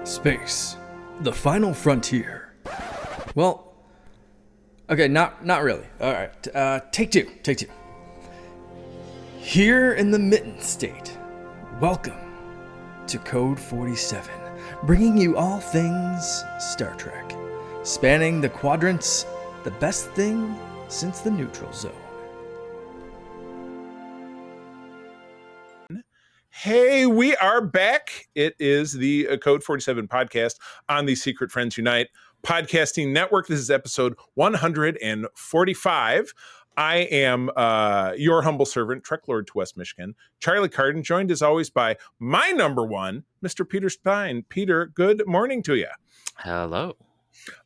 Space, the final frontier. Well, okay, not really. All right, take two. Here in the Mitten State, welcome to Code 47, bringing you all things Star Trek, spanning the quadrants, the best thing since the neutral zone. Hey, we are back. It is the Code 47 podcast on the Secret Friends Unite podcasting network. This is episode 145. I am your humble servant, Trek Lord to West Michigan, Charlie Carden, joined as always by my number one, Mr. Peter Stein. Peter, good morning to you. Hello.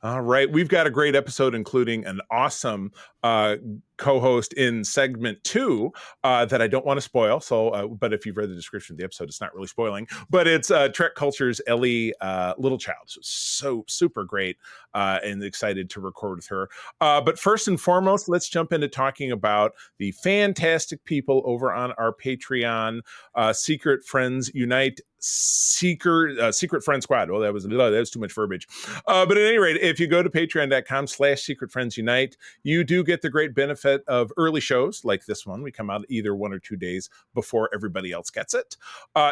All right. We've got a great episode, including an awesome co-host in segment 2 that I don't want to spoil. So, but if you've read the description of the episode, it's not really spoiling. But it's TrekCulture's Ellie Littlechild. So super great and excited to record with her. But first and foremost, let's jump into talking about the fantastic people over on our Patreon, Secret Friends Unite. Secret Friend Squad. Well, that was too much verbiage. But at any rate, if you go to patreon.com/secretfriendsunite, you do get the great benefit of early shows like this one. We come out either 1 or 2 days before everybody else gets it.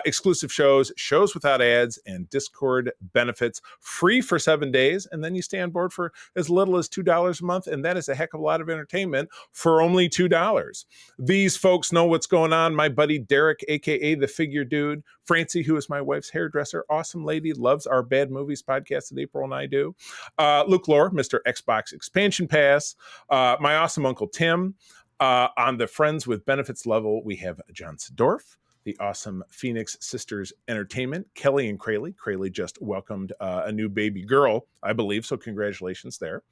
Exclusive shows without ads, and Discord benefits free for 7 days. And then you stay on board for as little as $2 a month. And that is a heck of a lot of entertainment for only $2. These folks know what's going on. My buddy Derek, aka the Figure Dude, Francie, who is my wife's hairdresser, awesome lady, loves our Bad Movies podcast that April and I do. Luke Lore, Mr. Xbox Expansion Pass. My awesome Uncle Tim. On the Friends with Benefits level, we have John Sedorf, the awesome Phoenix Sisters Entertainment, Kelly and Crayley. Crayley just welcomed a new baby girl, I believe, so congratulations there.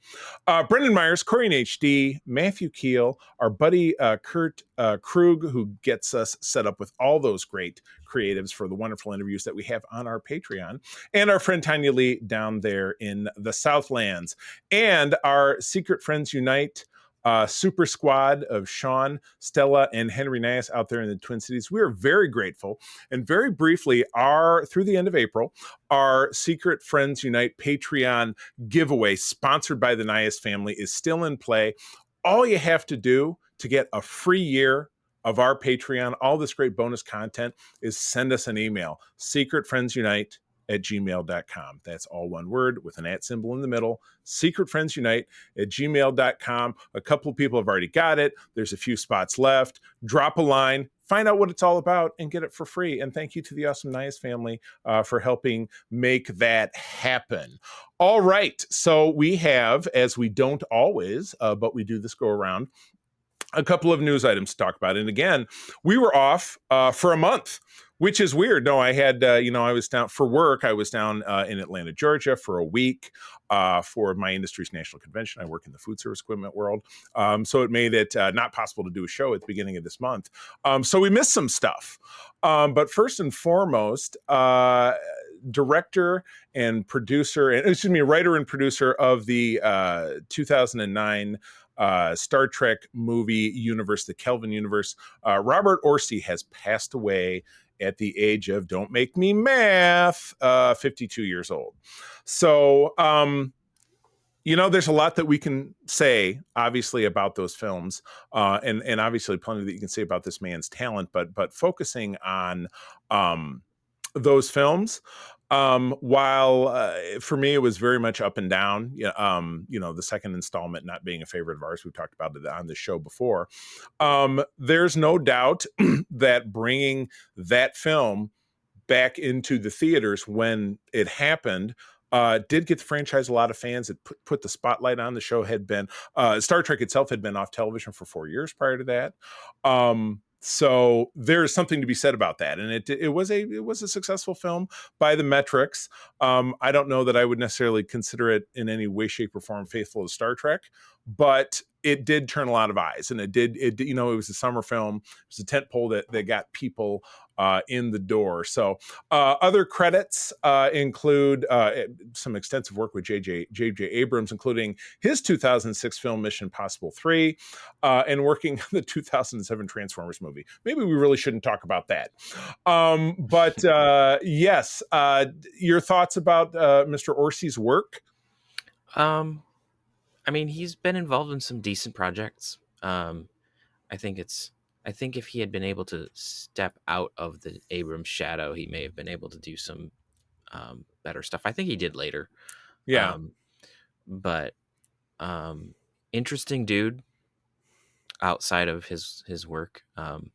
Brendan Myers, Corey and HD, Matthew Keel, our buddy Kurt Krug, who gets us set up with all those great creatives for the wonderful interviews that we have on our Patreon, and our friend Tanya Lee down there in the Southlands, and our Secret Friends Unite super squad of Sean, Stella, and Henry Nias out there in the Twin Cities. We are very grateful. And very briefly, through the end of April, our Secret Friends Unite Patreon giveaway, sponsored by the Nias family, is still in play. All you have to do to get a free year of our Patreon, all this great bonus content, is send us an email, secretfriendsunite@gmail.com. That's all one word with an @ symbol in the middle, secretfriendsunite@gmail.com. A couple of people have already got it. There's a few spots left. Drop a line, find out what it's all about, and get it for free. And thank you to the awesome Nias family for helping make that happen. All right. So we have, as we don't always, but we do this go around, a couple of news items to talk about. And again, we were off for a month, which is weird. No, I had, I was down for work. I was down in Atlanta, Georgia for a week for my industry's national convention. I work in the food service equipment world. So it made it not possible to do a show at the beginning of this month. So we missed some stuff. But first and foremost, writer and producer of the 2009 Star Trek movie universe, the Kelvin universe, Robert Orci has passed away at the age of, don't make me math, 52 years old. So, there's a lot that we can say, obviously, about those films, and obviously plenty that you can say about this man's talent, but focusing on those films, while for me it was very much up and down, the second installment not being a favorite of ours, we've talked about it on the show before. There's no doubt that bringing that film back into the theaters when it happened did get the franchise a lot of fans. It put the spotlight on. The show had been, Star Trek itself had been off television for 4 years prior to that. So there's something to be said about that. And it was a successful film by the metrics. I don't know that I would necessarily consider it in any way, shape, or form faithful to Star Trek, but it did turn a lot of eyes, and it was a summer film. It was a tentpole that got people in the door. So other credits include some extensive work with J.J. Abrams, including his 2006 film Mission Impossible 3, and working on the 2007 Transformers movie. Maybe we really shouldn't talk about that. But yes, your thoughts about Mr. Orsi's work? I mean, he's been involved in some decent projects. I think if he had been able to step out of the Abrams shadow, he may have been able to do some better stuff. I think he did later. Yeah. But interesting dude outside of his work on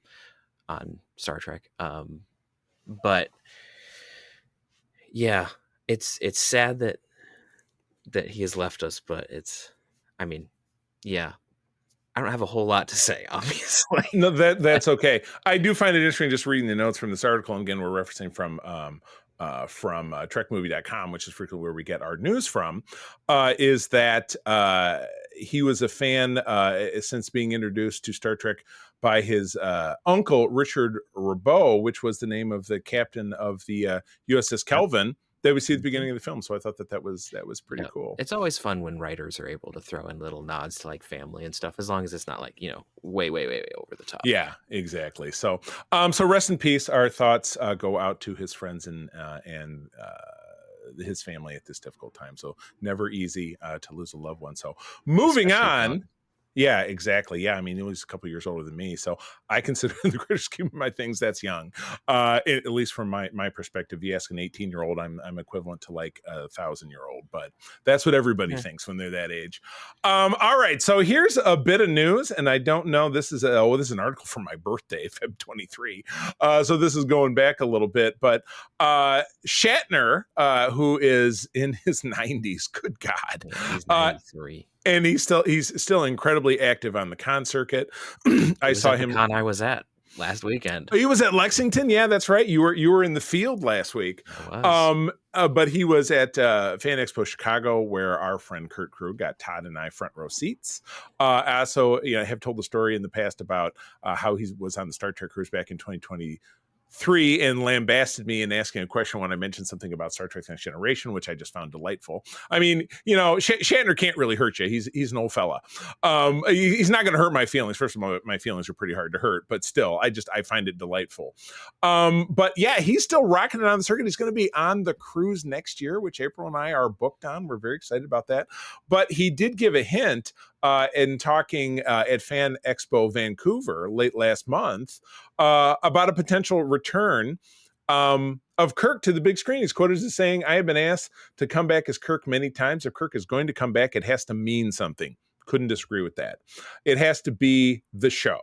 Star Trek. But yeah, it's sad that he has left us, but I mean, yeah, I don't have a whole lot to say, obviously. No, that's okay. I do find it interesting just reading the notes from this article. And again, we're referencing from trekmovie.com, which is frequently where we get our news from, is that he was a fan since being introduced to Star Trek by his uncle, Richard Rabot, which was the name of the captain of the USS Kelvin that we see at the beginning of the film. So I thought that was pretty cool. It's always fun when writers are able to throw in little nods to like family and stuff, as long as it's not like, way over the top. Yeah, exactly. So so rest in peace. Our thoughts go out to his friends and his family at this difficult time. So never easy to lose a loved one. So moving on. Yeah, exactly. Yeah, I mean, he was a couple of years older than me, so I consider in the greater scheme of my things that's young. At least from my perspective. You ask an 18-year-old, I'm equivalent to like a 1,000-year-old, but that's what everybody thinks when they're that age. All right, so here's a bit of news, and I don't know. This is an article from my birthday, Feb 23. So this is going back a little bit, but Shatner, who is in his 90s, good God, he's 93. And he's still incredibly active on the con circuit. I saw him. The con I was at last weekend. Oh, he was at Lexington. Yeah, that's right. You were in the field last week. I was. But he was at Fan Expo Chicago, where our friend Kurt Crew got Todd and I front row seats. Also, I have told the story in the past about how he was on the Star Trek cruise back in 2023 and lambasted me and asking a question when I mentioned something about Star Trek Next Generation, which I just found delightful. I mean, Shatner can't really hurt you. He's an old fella. He's not going to hurt my feelings. First of all, my feelings are pretty hard to hurt, but still, I find it delightful. But yeah, he's still rocking it on the circuit. He's going to be on the cruise next year, which April and I are booked on. We're very excited about that. But he did give a hint in talking at Fan Expo Vancouver late last month about a potential return of Kirk to the big screen. He's quoted as saying, "I have been asked to come back as Kirk many times. If Kirk is going to come back, it has to mean something." Couldn't disagree with that. It has to be the show.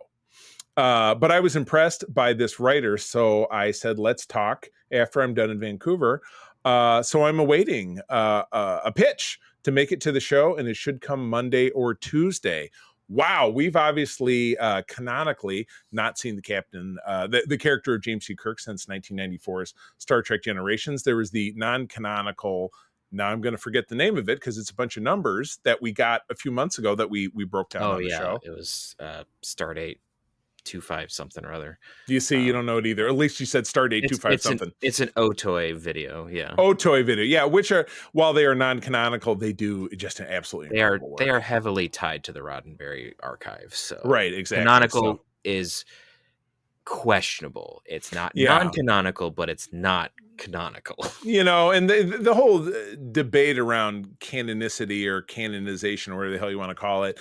But I was impressed by this writer, so I said, let's talk after I'm done in Vancouver. So I'm awaiting a pitch to make it to the show, and it should come Monday or Tuesday. Wow, we've obviously canonically not seen the captain, the character of James C. Kirk since 1994's Star Trek Generations. There was the non-canonical, now I'm going to forget the name of it because it's a bunch of numbers that we got a few months ago that we broke down on the show. It was Stardate 25 something or other. Do you see? You don't know it either. At least you said Stardate 25 something. It's an OTOY video, yeah. OTOY video, yeah. Which are, while they are non-canonical, they do just an absolutely incredible work. They are heavily tied to the Roddenberry archive. So right, exactly. Canonical is questionable. It's not non-canonical, but it's not canonical. And the whole debate around canonicity or canonization, or whatever the hell you want to call it,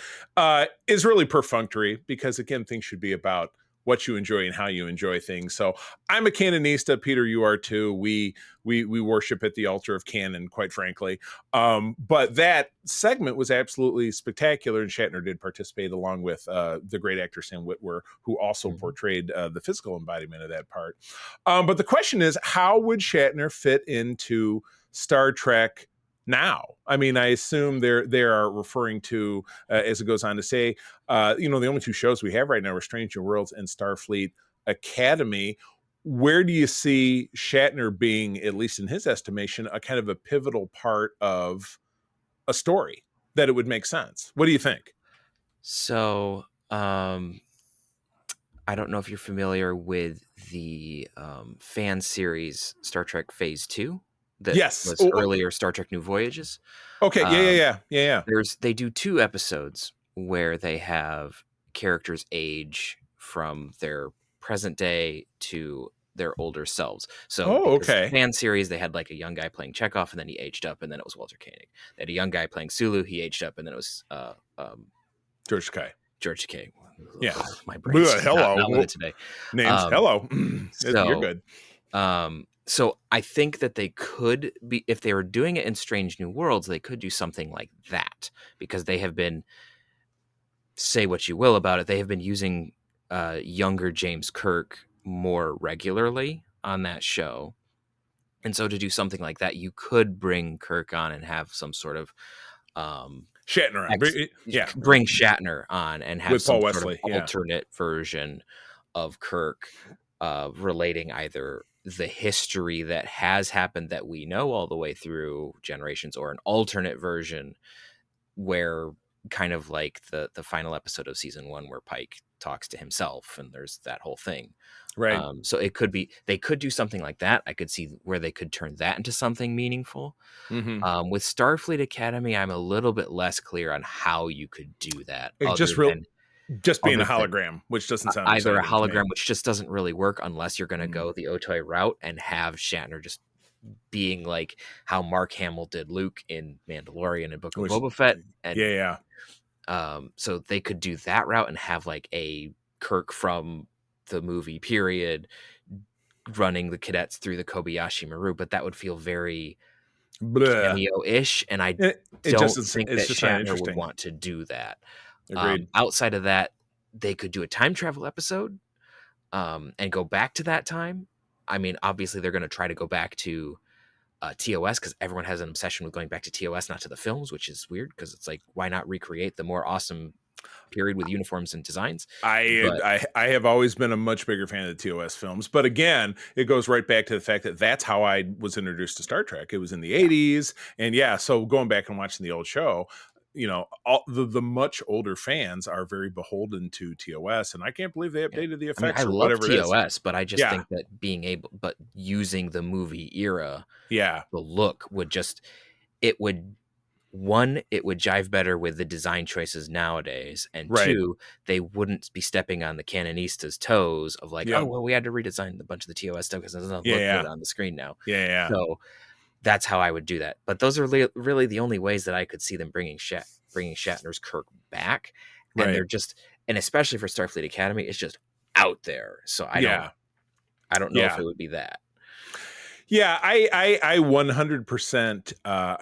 is really perfunctory because, again, things should be about what you enjoy and how you enjoy things. So I'm a canonista. Peter, you are too. We worship at the altar of canon, quite frankly. But that segment was absolutely spectacular, and Shatner did participate along with the great actor Sam Witwer, who also portrayed the physical embodiment of that part. But the question is, how would Shatner fit into Star Trek now? I mean, I assume they are referring to, as it goes on to say, the only two shows we have right now are Strange New Worlds and Starfleet Academy. Where do you see Shatner being, at least in his estimation, a kind of a pivotal part of a story that it would make sense? What do you think? So, I don't know if you're familiar with the fan series Star Trek Phase 2 that Yes. was earlier Star Trek New Voyages. Okay. Yeah. Yeah. Um, Yeah. Yeah. Yeah. they do 2 episodes where they have characters age from their present day to their older selves. So Oh, because the okay. fan series, they had like a young guy playing Chekhov, and then he aged up, and then it was Walter Koenig. They had a young guy playing Sulu, he aged up, and then it was George Takei. George Takei. Yeah. My brain's just not with Hello. it today. Names. Um, Hello. You're so good. so I think that they could be, if they were doing it in Strange New Worlds, they could do something like that, because they have been, say what you will about it, they have been using younger James Kirk more regularly on that show. And so to do something like that, you could bring Kirk on and have some sort of Shatner on. Yeah. bring Shatner on and have With some Paul sort of Wesley. Yeah. alternate version of Kirk, relating either the history that has happened that we know all the way through generations, or an alternate version where, kind of like the final episode of season 1 where Pike talks to himself, and there's that whole thing. Right. So it could be, they could do something like that. I could see where they could turn that into something meaningful. With Starfleet Academy, I'm a little bit less clear on how you could do that, It other than just being a hologram, which doesn't sound either a exciting to me. hologram, which just doesn't really work unless you're going to go the Otoy route and have Shatner just being like how Mark Hamill did Luke in Mandalorian and Book of Boba Fett. And Yeah. so they could do that route and have like a Kirk from the movie period running the cadets through the Kobayashi Maru, but that would feel very cameo-ish, and I don't think that just not Shatner would interesting. want to do that. Agreed. Outside of that, they could do a time travel episode, and go back to that time. I mean, obviously they're going to try to go back to TOS, because everyone has an obsession with going back to TOS, not to the films, which is weird, because it's like, why not recreate the more awesome period with uniforms and designs? I have always been a much bigger fan of the TOS films, but again, it goes right back to the fact that that's how I was introduced to Star Trek. It was in the 80s, and so going back and watching the old show, all the much older fans are very beholden to TOS, and I can't believe they updated the effects I or love whatever it is. TOS, but I just think that using the movie era, the look would just, it would jive better with the design choices nowadays, and two, they wouldn't be stepping on the Canonista's toes of like, oh well, we had to redesign a bunch of the TOS stuff because it doesn't look good on the screen now. So that's how I would do that. But those are really the only ways that I could see them bringing Shatner's Kirk back, and they're just, and especially for Starfleet Academy, it's just out there. So I don't know if it would be that. Yeah, I 100%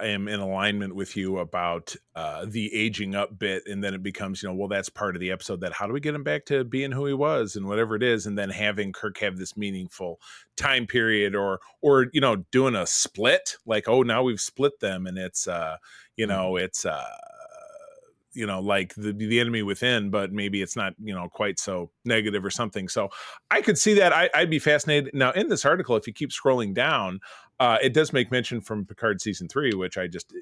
am in alignment with you about the aging up bit, and then it becomes, well, that's part of the episode, that how do we get him back to being who he was and whatever it is, and then having Kirk have this meaningful time period, or doing a split, like, oh, now we've split them, and it's it's like the enemy within, but maybe it's not, quite so negative or something. So I could see that. I'd be fascinated. Now, in this article, if you keep scrolling down, it does make mention from Picard season 3, which I just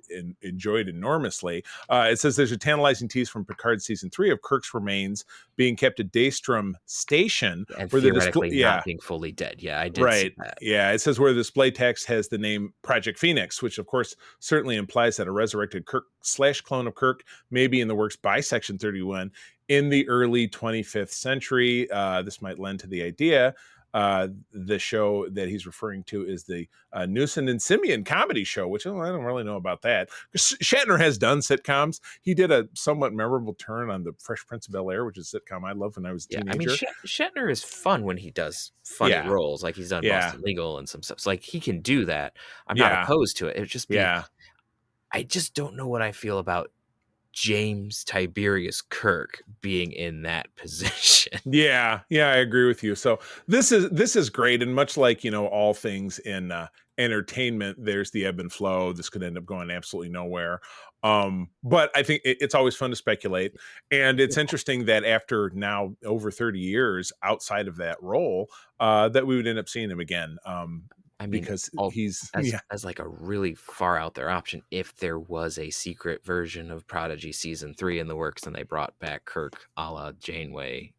enjoyed enormously. It says there's a tantalizing tease from Picard season 3 of Kirk's remains being kept at Daystrom Station, and where theoretically not being fully dead. Yeah, I did see that. Yeah, it says where the display text has the name Project Phoenix, which of course certainly implies that a resurrected Kirk / clone of Kirk may be in the works by Section 31 in the early 25th century. This might lend to the idea. The show that he's referring to is the Newson and Simeon comedy show, which I don't really know about that. Shatner has done sitcoms. He did a somewhat memorable turn on the Fresh Prince of Bel-Air, which is a sitcom I loved when I was a teenager. I mean, Shatner is fun when he does funny roles, like he's done Boston Legal and some stuff. So like, he can do that. I'm not opposed to it. It would just be, I just don't know what I feel about James Tiberius Kirk being in that position. Yeah, I agree with you. So this is great, and much like all things in entertainment, there's the ebb and flow. This could end up going absolutely nowhere. But I think it's always fun to speculate, and it's interesting that after now over 30 years outside of that role, that we would end up seeing him again. I mean, because all he's as like a really far out there option, if there was a secret version of Prodigy season 3 in the works and they brought back Kirk a la Janeway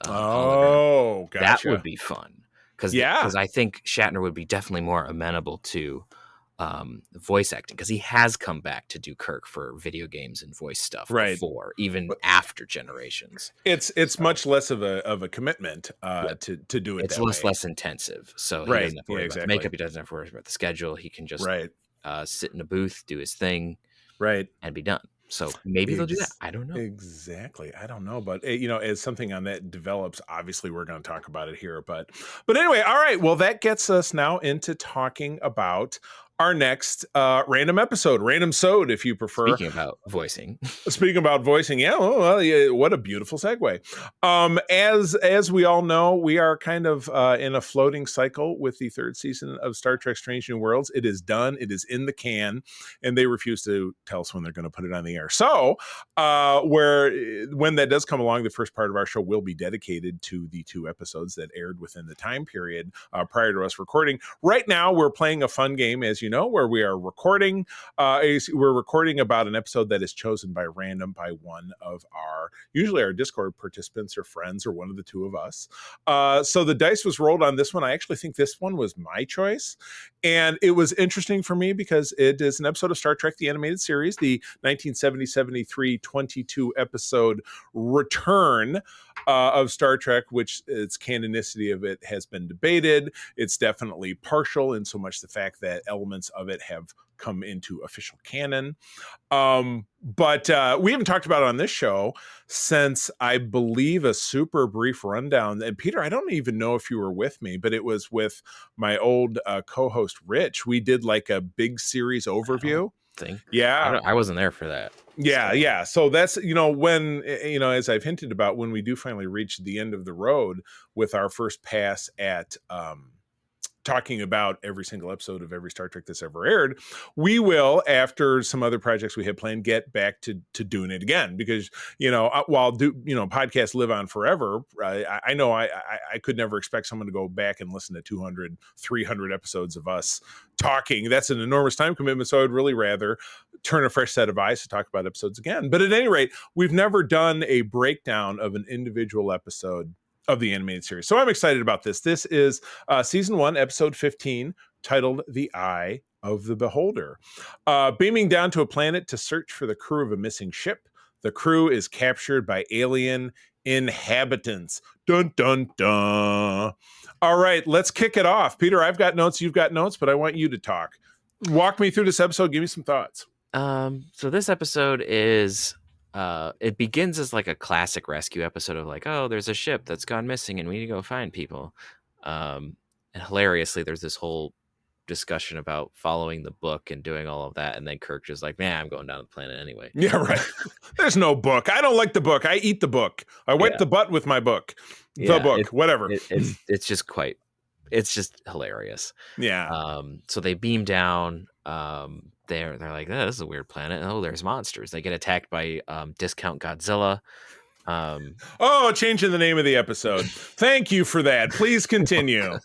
hologram, Oh, that would gotcha. be fun. Because Yeah. I think Shatner would be definitely more amenable to voice acting, because he has come back to do Kirk for video games and voice stuff Right. before, even But after Generations. it's So, much less of a commitment yep. to do it It's that way. less intensive, so he Right. doesn't have to Yeah, worry about the exactly. makeup. He doesn't have to worry about the schedule. He can just Right. sit in a booth, do his thing, Right. and be done. So maybe they'll do that. I don't know. Exactly. I don't know, but as something on that develops, obviously we're going to talk about it here. But anyway, all right. Well, that gets us now into talking about our next random episode, random SODE, if you prefer. Speaking about voicing, Yeah. Well, yeah, what a beautiful segue. As we all know, we are kind of in a floating cycle with the third season of Star Trek: Strange New Worlds. It is done. It is in the can, and they refuse to tell us when they're going to put it on the air. So, when that does come along, the first part of our show will be dedicated to the 2 episodes that aired within the time period prior to us recording. Right now, we're playing a fun game, as you know, where we are recording. We're recording about an episode that is chosen by random by one of usually our Discord participants or friends, or one of the 2 of us. So the dice was rolled on this one. I actually think this one was my choice, and it was interesting for me because it is an episode of Star Trek: The Animated Series, the 1970-73 22 episode return of Star Trek, which its canonicity of it has been debated. It's definitely partial, in so much the fact that elements of it have come into official canon. But we haven't talked about it on this show since, I believe, a super brief rundown. And Peter, I don't even know if you were with me, but it was with my old co-host Rich. We did like a big series overview. Yeah, I wasn't there for that. Yeah. So that's, when, as I've hinted about, when we do finally reach the end of the road with our first pass at talking about every single episode of every Star Trek that's ever aired, we will, after some other projects we have planned, get back to doing it again, because while podcasts live on forever, I know I could never expect someone to go back and listen to 200 300 episodes of us talking. That's an enormous time commitment, so I'd really rather turn a fresh set of eyes to talk about episodes again. But at any rate, we've never done a breakdown of an individual episode of the animated series. So I'm excited about this. This is season 1, episode 15, titled The Eye of the Beholder. Beaming down to a planet to search for the crew of a missing ship, the crew is captured by alien inhabitants. Dun, dun, dun. All right, let's kick it off. Peter, I've got notes, you've got notes, but I want you to talk. Walk me through this episode. Give me some thoughts. So this episode is... it begins as like a classic rescue episode of like, oh, there's a ship that's gone missing and we need to go find people. And hilariously, there's this whole discussion about following the book and doing all of that. And then Kirk just like, man, I'm going down the planet anyway. Yeah, right. There's no book. I don't like the book. I eat the book. I wipe the butt with my book. The book, whatever. It's just hilarious. Yeah. So they beam down. They're like, oh, this is a weird planet. Oh, there's monsters. They get attacked by Discount Godzilla. Changing the name of the episode. Thank you for that. Please continue.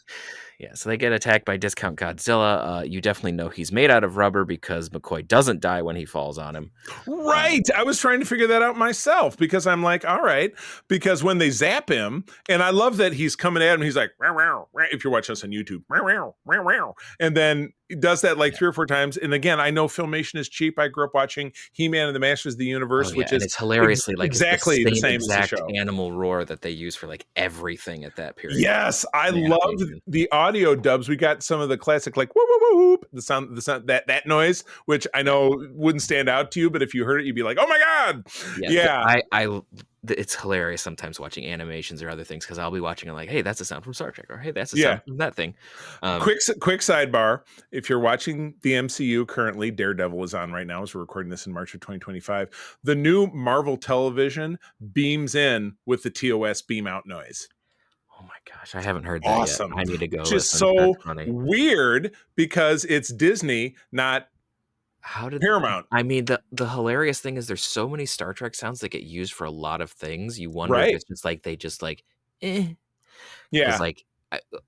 Yeah, so they get attacked by Discount Godzilla. You definitely know he's made out of rubber because McCoy doesn't die when he falls on him. Right. I was trying to figure that out myself, because I'm like, all right, because when they zap him, and I love that he's coming at him, he's like, "Meow, meow, meow," if you're watching us on YouTube, "Meow, meow, meow, meow," and then he does that like 3 or 4 times. And again, I know Filmation is cheap. I grew up watching He-Man and the Masters of the Universe, which is it's hilariously like exactly the same exact as the show. Animal roar that they use for like everything at that period. Yes, I love the audio dubs. We got some of the classic like whoop whoop whoop whoop, the sound that noise, which I know wouldn't stand out to you, but if you heard it, you'd be like, oh my god. Yeah. It's hilarious sometimes watching animations or other things, because I'll be watching and like, hey, that's a sound from Star Trek, or hey, that's a sound from that thing. Quick sidebar: if you're watching the MCU currently, Daredevil is on right now as we're recording this in March of 2025. The new Marvel television beams in with the TOS beam out noise. Oh my gosh, I haven't heard that yet. I need to go. Just so weird, because it's Disney, not Paramount. I mean, the hilarious thing is there's so many Star Trek sounds that get used for a lot of things. You wonder if it's just like they just like, eh. Yeah. Like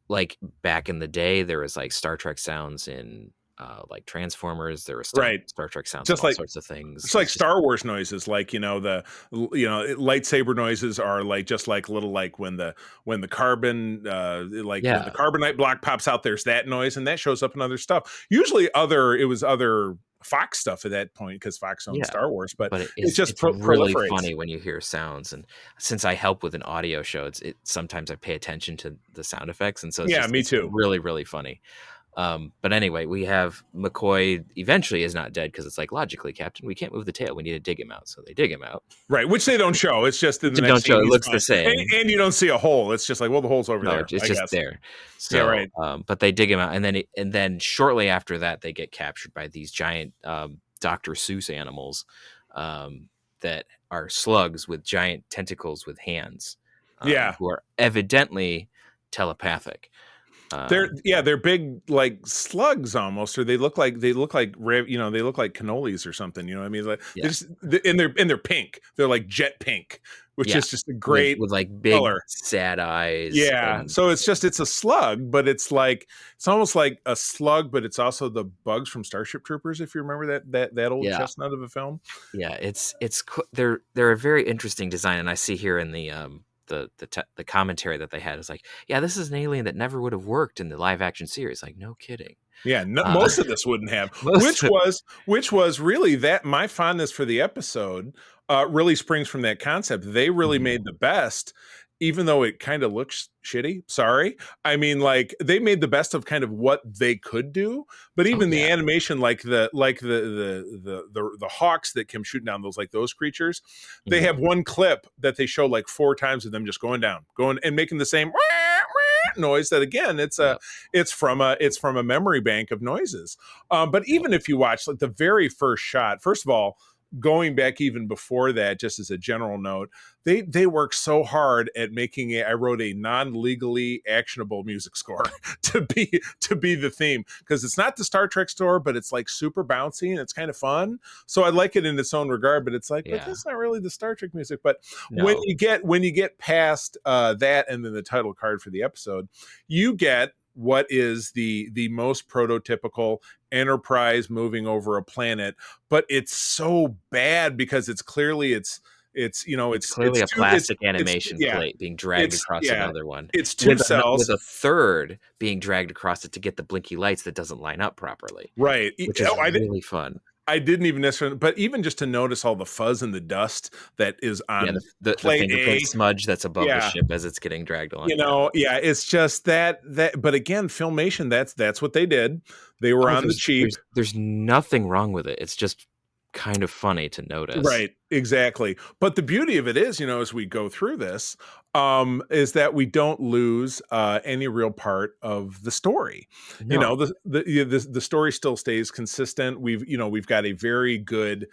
like back in the day, there was like Star Trek sounds in like Transformers. There was Right. Star Trek sounds in Just all like sorts of things. it's like It's just Star Wars noises, like lightsaber noises are like just like little like when the carbon like when the yeah, carbonite block pops out, there's that noise, and that shows up in other stuff. Usually, it was other Fox stuff at that point because Fox owned yeah. Star Wars, but But it just it's really proliferates. funny when you hear sounds, and since I help with an audio show, sometimes I pay attention to the sound effects, and so Yeah, me it's too. really really funny. But anyway, we have McCoy eventually is not dead because it's like, logically, Captain, we can't move the tail. We need to dig him out. So they dig him out. Right, which they don't show. It's just in the next Don't show. scene It he's looks fine, the same. and you don't see a hole. It's just like, well, the hole's over No, there, it's I just guess. there. Yeah, So, right. but they dig him out, and then shortly after that, they get captured by these giant Dr. Seuss animals that are slugs with giant tentacles with hands, Yeah. who are evidently telepathic. They're big like slugs almost, or they look like they look like cannolis or something. You know what I mean? Like Yeah. they're pink. They're like jet pink, which Yeah. is just a great with like big color. sad eyes. Yeah, and- so it's a slug, but it's almost like a slug, but it's also the bugs from Starship Troopers. If you remember that old Yeah. chestnut of a film. Yeah, they're a very interesting design, and I see here in the commentary that they had is like, yeah, this is an alien that never would have worked in the live action series. Like, no kidding. Yeah, most of this wouldn't have, which was really that my fondness for the episode really springs from that concept. They really made the best, even though it kind of looks shitty. Sorry, I mean, like they made the best of kind of what they could do, but even the animation, like the hawks that come shooting down those creatures, they have one clip that they show like 4 times of them just going and making the same noise that again it's from a memory bank of noises, but even if you watch like the very first shot, first of all, going back even before that, just as a general note, they work so hard at making I wrote a non-legally actionable music score to be the theme, because it's not the Star Trek score, but it's like super bouncy and it's kind of fun. So I like it in its own regard, but it's like, but that's not really the Star Trek music. But when you get past that and then the title card for the episode, you get what is the most prototypical Enterprise moving over a planet, but it's so bad because it's clearly it's clearly a plastic animation plate being dragged across another one. It's two cells with a third being dragged across it to get the blinky lights that doesn't line up properly. Right, which is really fun. I didn't even necessarily, but even just to notice all the fuzz and the dust that is on the fingerprint smudge that's above the ship as it's getting dragged along. It's just that. But again, Filmation, that's what they did. They were on the cheap. There's nothing wrong with it. It's just kind of funny to notice. Right, exactly. But the beauty of it is, as we go through this, is that we don't lose any real part of the story. No. The story still stays consistent. We've got a very good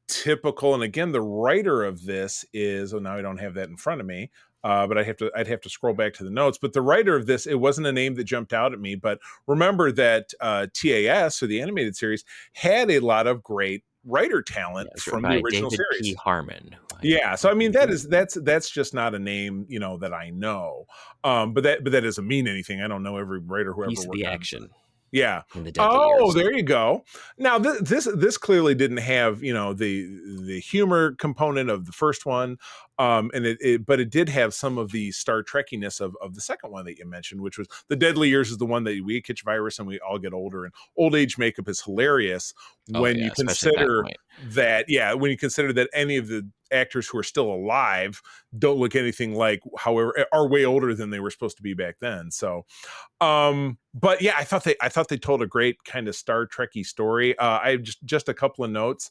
typical, and again, the writer of this is, now I don't have that in front of me. But I'd have to scroll back to the notes. But the writer of this, it wasn't a name that jumped out at me. But remember that TAS, or the animated series, had a lot of great writer talent from the original David series. P. Harmon. Yeah, so I mean that's just not a name that I know. But that doesn't mean anything. I don't know every writer who ever worked the on action. Yeah. In the Deadly Years. There you go. Now this clearly didn't have the humor component of the first one, but it did have some of the Star Trekkiness of the second one that you mentioned, which was the Deadly Years is the one that we catch virus and we all get older, and old age makeup is hilarious when you consider that. Yeah, when you consider that any of the actors who are still alive don't look anything like, however, are way older than they were supposed to be back then. So, but yeah, I thought they told a great kind of Star Trekky story. I have just a couple of notes.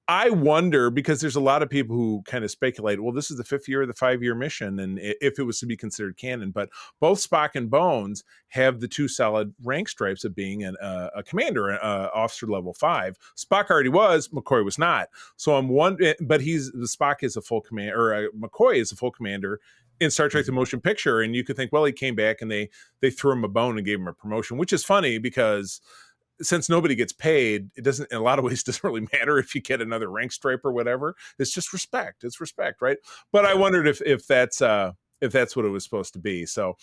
I wonder, because there's a lot of people who kind of speculate, well, this is the 5th year of the 5-year mission, and if it was to be considered canon, but both Spock and Bones have the 2 solid rank stripes of being a commander, officer level 5. Spock already was, McCoy was not. So I'm wondering, but Spock is a full commander, or McCoy is a full commander in Star Trek: The Motion Picture, and you could think, well, he came back and they threw him a bone and gave him a promotion, which is funny because since nobody gets paid, it doesn't, in a lot of ways, doesn't really matter if you get another rank stripe or whatever. It's just respect. It's respect, right? But I wondered if that's if that's what it was supposed to be. So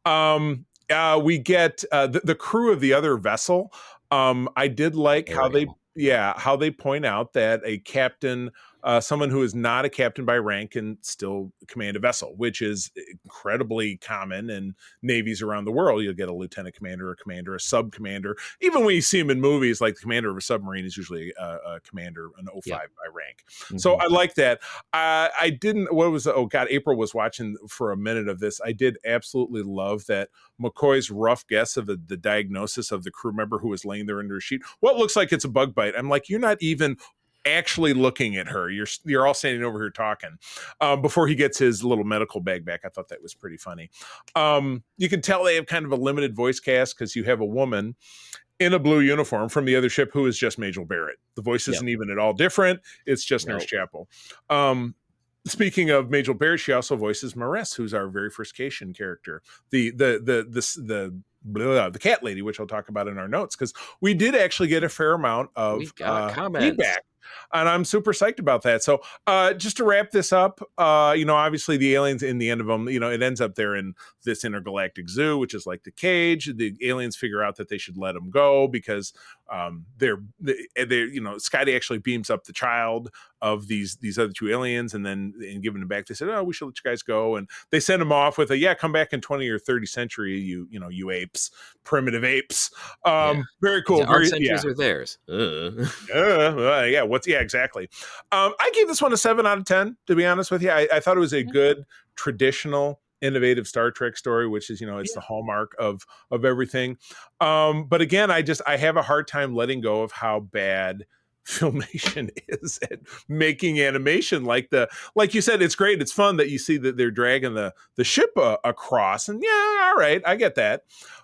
we get the crew of the other vessel. I did like how they, Ariel. how they point out that a captain, someone who is not a captain by rank, can still command a vessel, which is incredibly common in navies around the world. You'll get a lieutenant commander, a commander, a sub commander. Even when you see them in movies, like the commander of a submarine is usually a commander, an O5 Yep. by rank. Mm-hmm. So I like that. I didn't. What was? Oh God, April was watching for a minute of this. I did absolutely love that McCoy's rough guess of the diagnosis of the crew member who was laying there under a sheet. What looks like it's a bug bite. I'm like, you're not even actually looking at her. You're all standing over here talking before he gets his little medical bag back. I thought that was pretty funny. You can tell they have kind of a limited voice cast because you have a woman in a blue uniform from the other ship who is just Majel Barrett. The voice isn't even at all different. It's just Nurse Chapel. Speaking of Majel Barrett, she also voices Maress, who's our very first Cation character, the cat lady, which I'll talk about in our notes, because we did actually get a fair amount of feedback, and I'm super psyched about that. So just to wrap this up, obviously the aliens, in the end of them, it ends up there in this intergalactic zoo, which is like the cage. The aliens figure out that they should let them go because Scotty actually beams up the child of these other two aliens, and then giving them back, they said, "Oh, we should let you guys go," and they send them off with come back in 20th or 30th century, you apes, primitive apes. Very cool. Our centuries are theirs. Exactly. I gave this one a 7 out of 10, to be honest with you. I thought it was a good traditional innovative Star Trek story, which is it's the hallmark of everything. But again, I have a hard time letting go of how bad Filmation is at making animation. Like you said, it's great, it's fun that you see that they're dragging the ship across, and all right, I get that,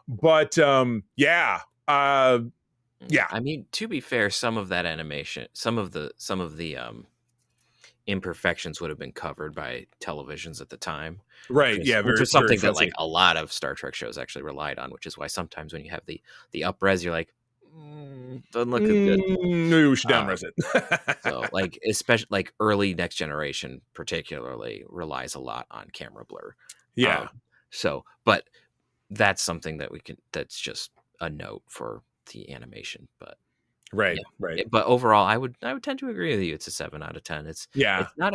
but I mean, to be fair, some of that animation, some of the imperfections would have been covered by televisions at the time, right? Which is something that like a lot of Star Trek shows actually relied on, which is why sometimes when you have the up-res, you're like, doesn't look as good. Maybe we should down-res it. So like, especially like early Next Generation particularly relies a lot on camera blur. But that's something that that's just a note for the animation. But right. But overall, I would tend to agree with you. It's a 7 out of 10. It's not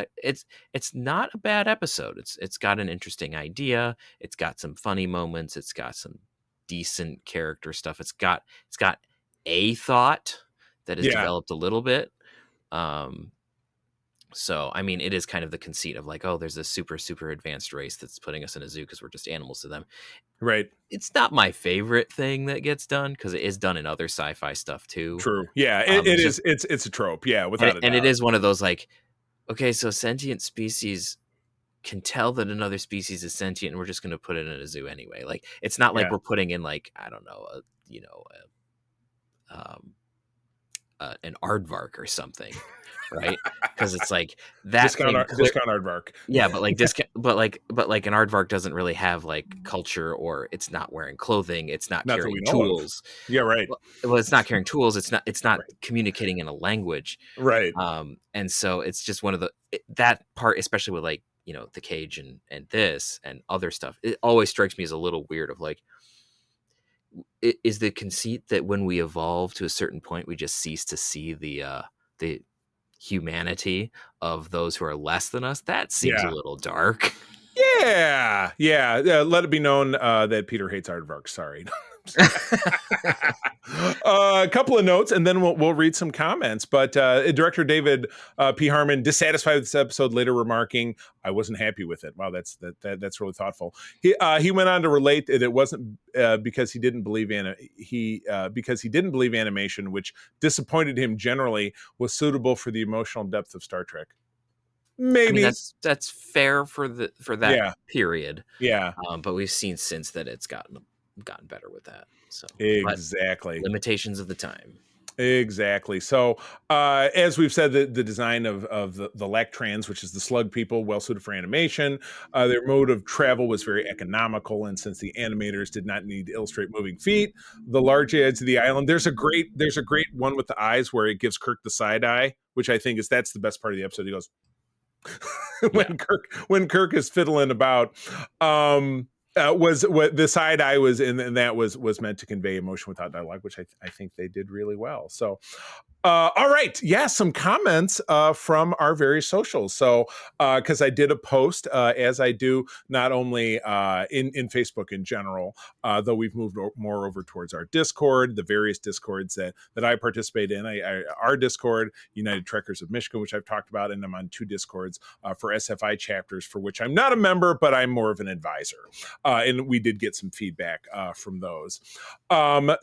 a bad episode. It's got an interesting idea. It's got some funny moments. It's got some decent character stuff. It's got a thought that is developed a little bit. So I mean, it is kind of the conceit of like, oh, there's this super advanced race that's putting us in a zoo because we're just animals to them. Right. It's not my favorite thing that gets done because it is done in other sci-fi stuff too. True. Yeah, it is. It's a trope. Yeah, without a doubt. And it is one of those like, okay, so sentient species can tell that another species is sentient, and we're just going to put it in a zoo anyway. Like, it's not like we're putting in like, I don't know, an aardvark or something. Right, because it's like that discount aardvark. Yeah, but like an aardvark doesn't really have like culture, or it's not wearing clothing, it's not carrying tools. Yeah, right. Well, it's not carrying tools. It's not communicating in a language. Right. And so it's just one of that part, especially with like the cage and this and other stuff. It always strikes me as a little weird. Of like, is the conceit that when we evolve to a certain point, we just cease to see the humanity of those who are less than us? That seems a little dark. Yeah. Let it be known that Peter hates aardvarks. Sorry. A couple of notes, and then we'll read some comments. But director David P. Harmon, dissatisfied with this episode, later remarking, "I wasn't happy with it." Wow, that's really thoughtful. He went on to relate that it wasn't because he didn't believe animation, which disappointed him generally, was suitable for the emotional depth of Star Trek. Maybe. I mean, that's fair for that period. Yeah. But we've seen since that it's gotten better with that. So exactly, limitations of the time. Exactly. So as we've said, the design of the Lactrans, which is the slug people, well suited for animation. Their mode of travel was very economical, and since the animators did not need to illustrate moving feet, the large edge of the island. There's a great one with the eyes where it gives Kirk the side eye, which I think that's the best part of the episode. He goes, Yeah. when Kirk is fiddling about. Was what the side I was in, and that was meant to convey emotion without dialogue, which I think they did really well. So all right. Yeah, some comments from our various socials. So, because I did a post, as I do not only in Facebook in general, though we've moved more over towards our Discord, the various Discords that I participate in. Our Discord, United Trekkers of Michigan, which I've talked about, and I'm on 2 Discords for SFI chapters, for which I'm not a member, but I'm more of an advisor. And we did get some feedback from those.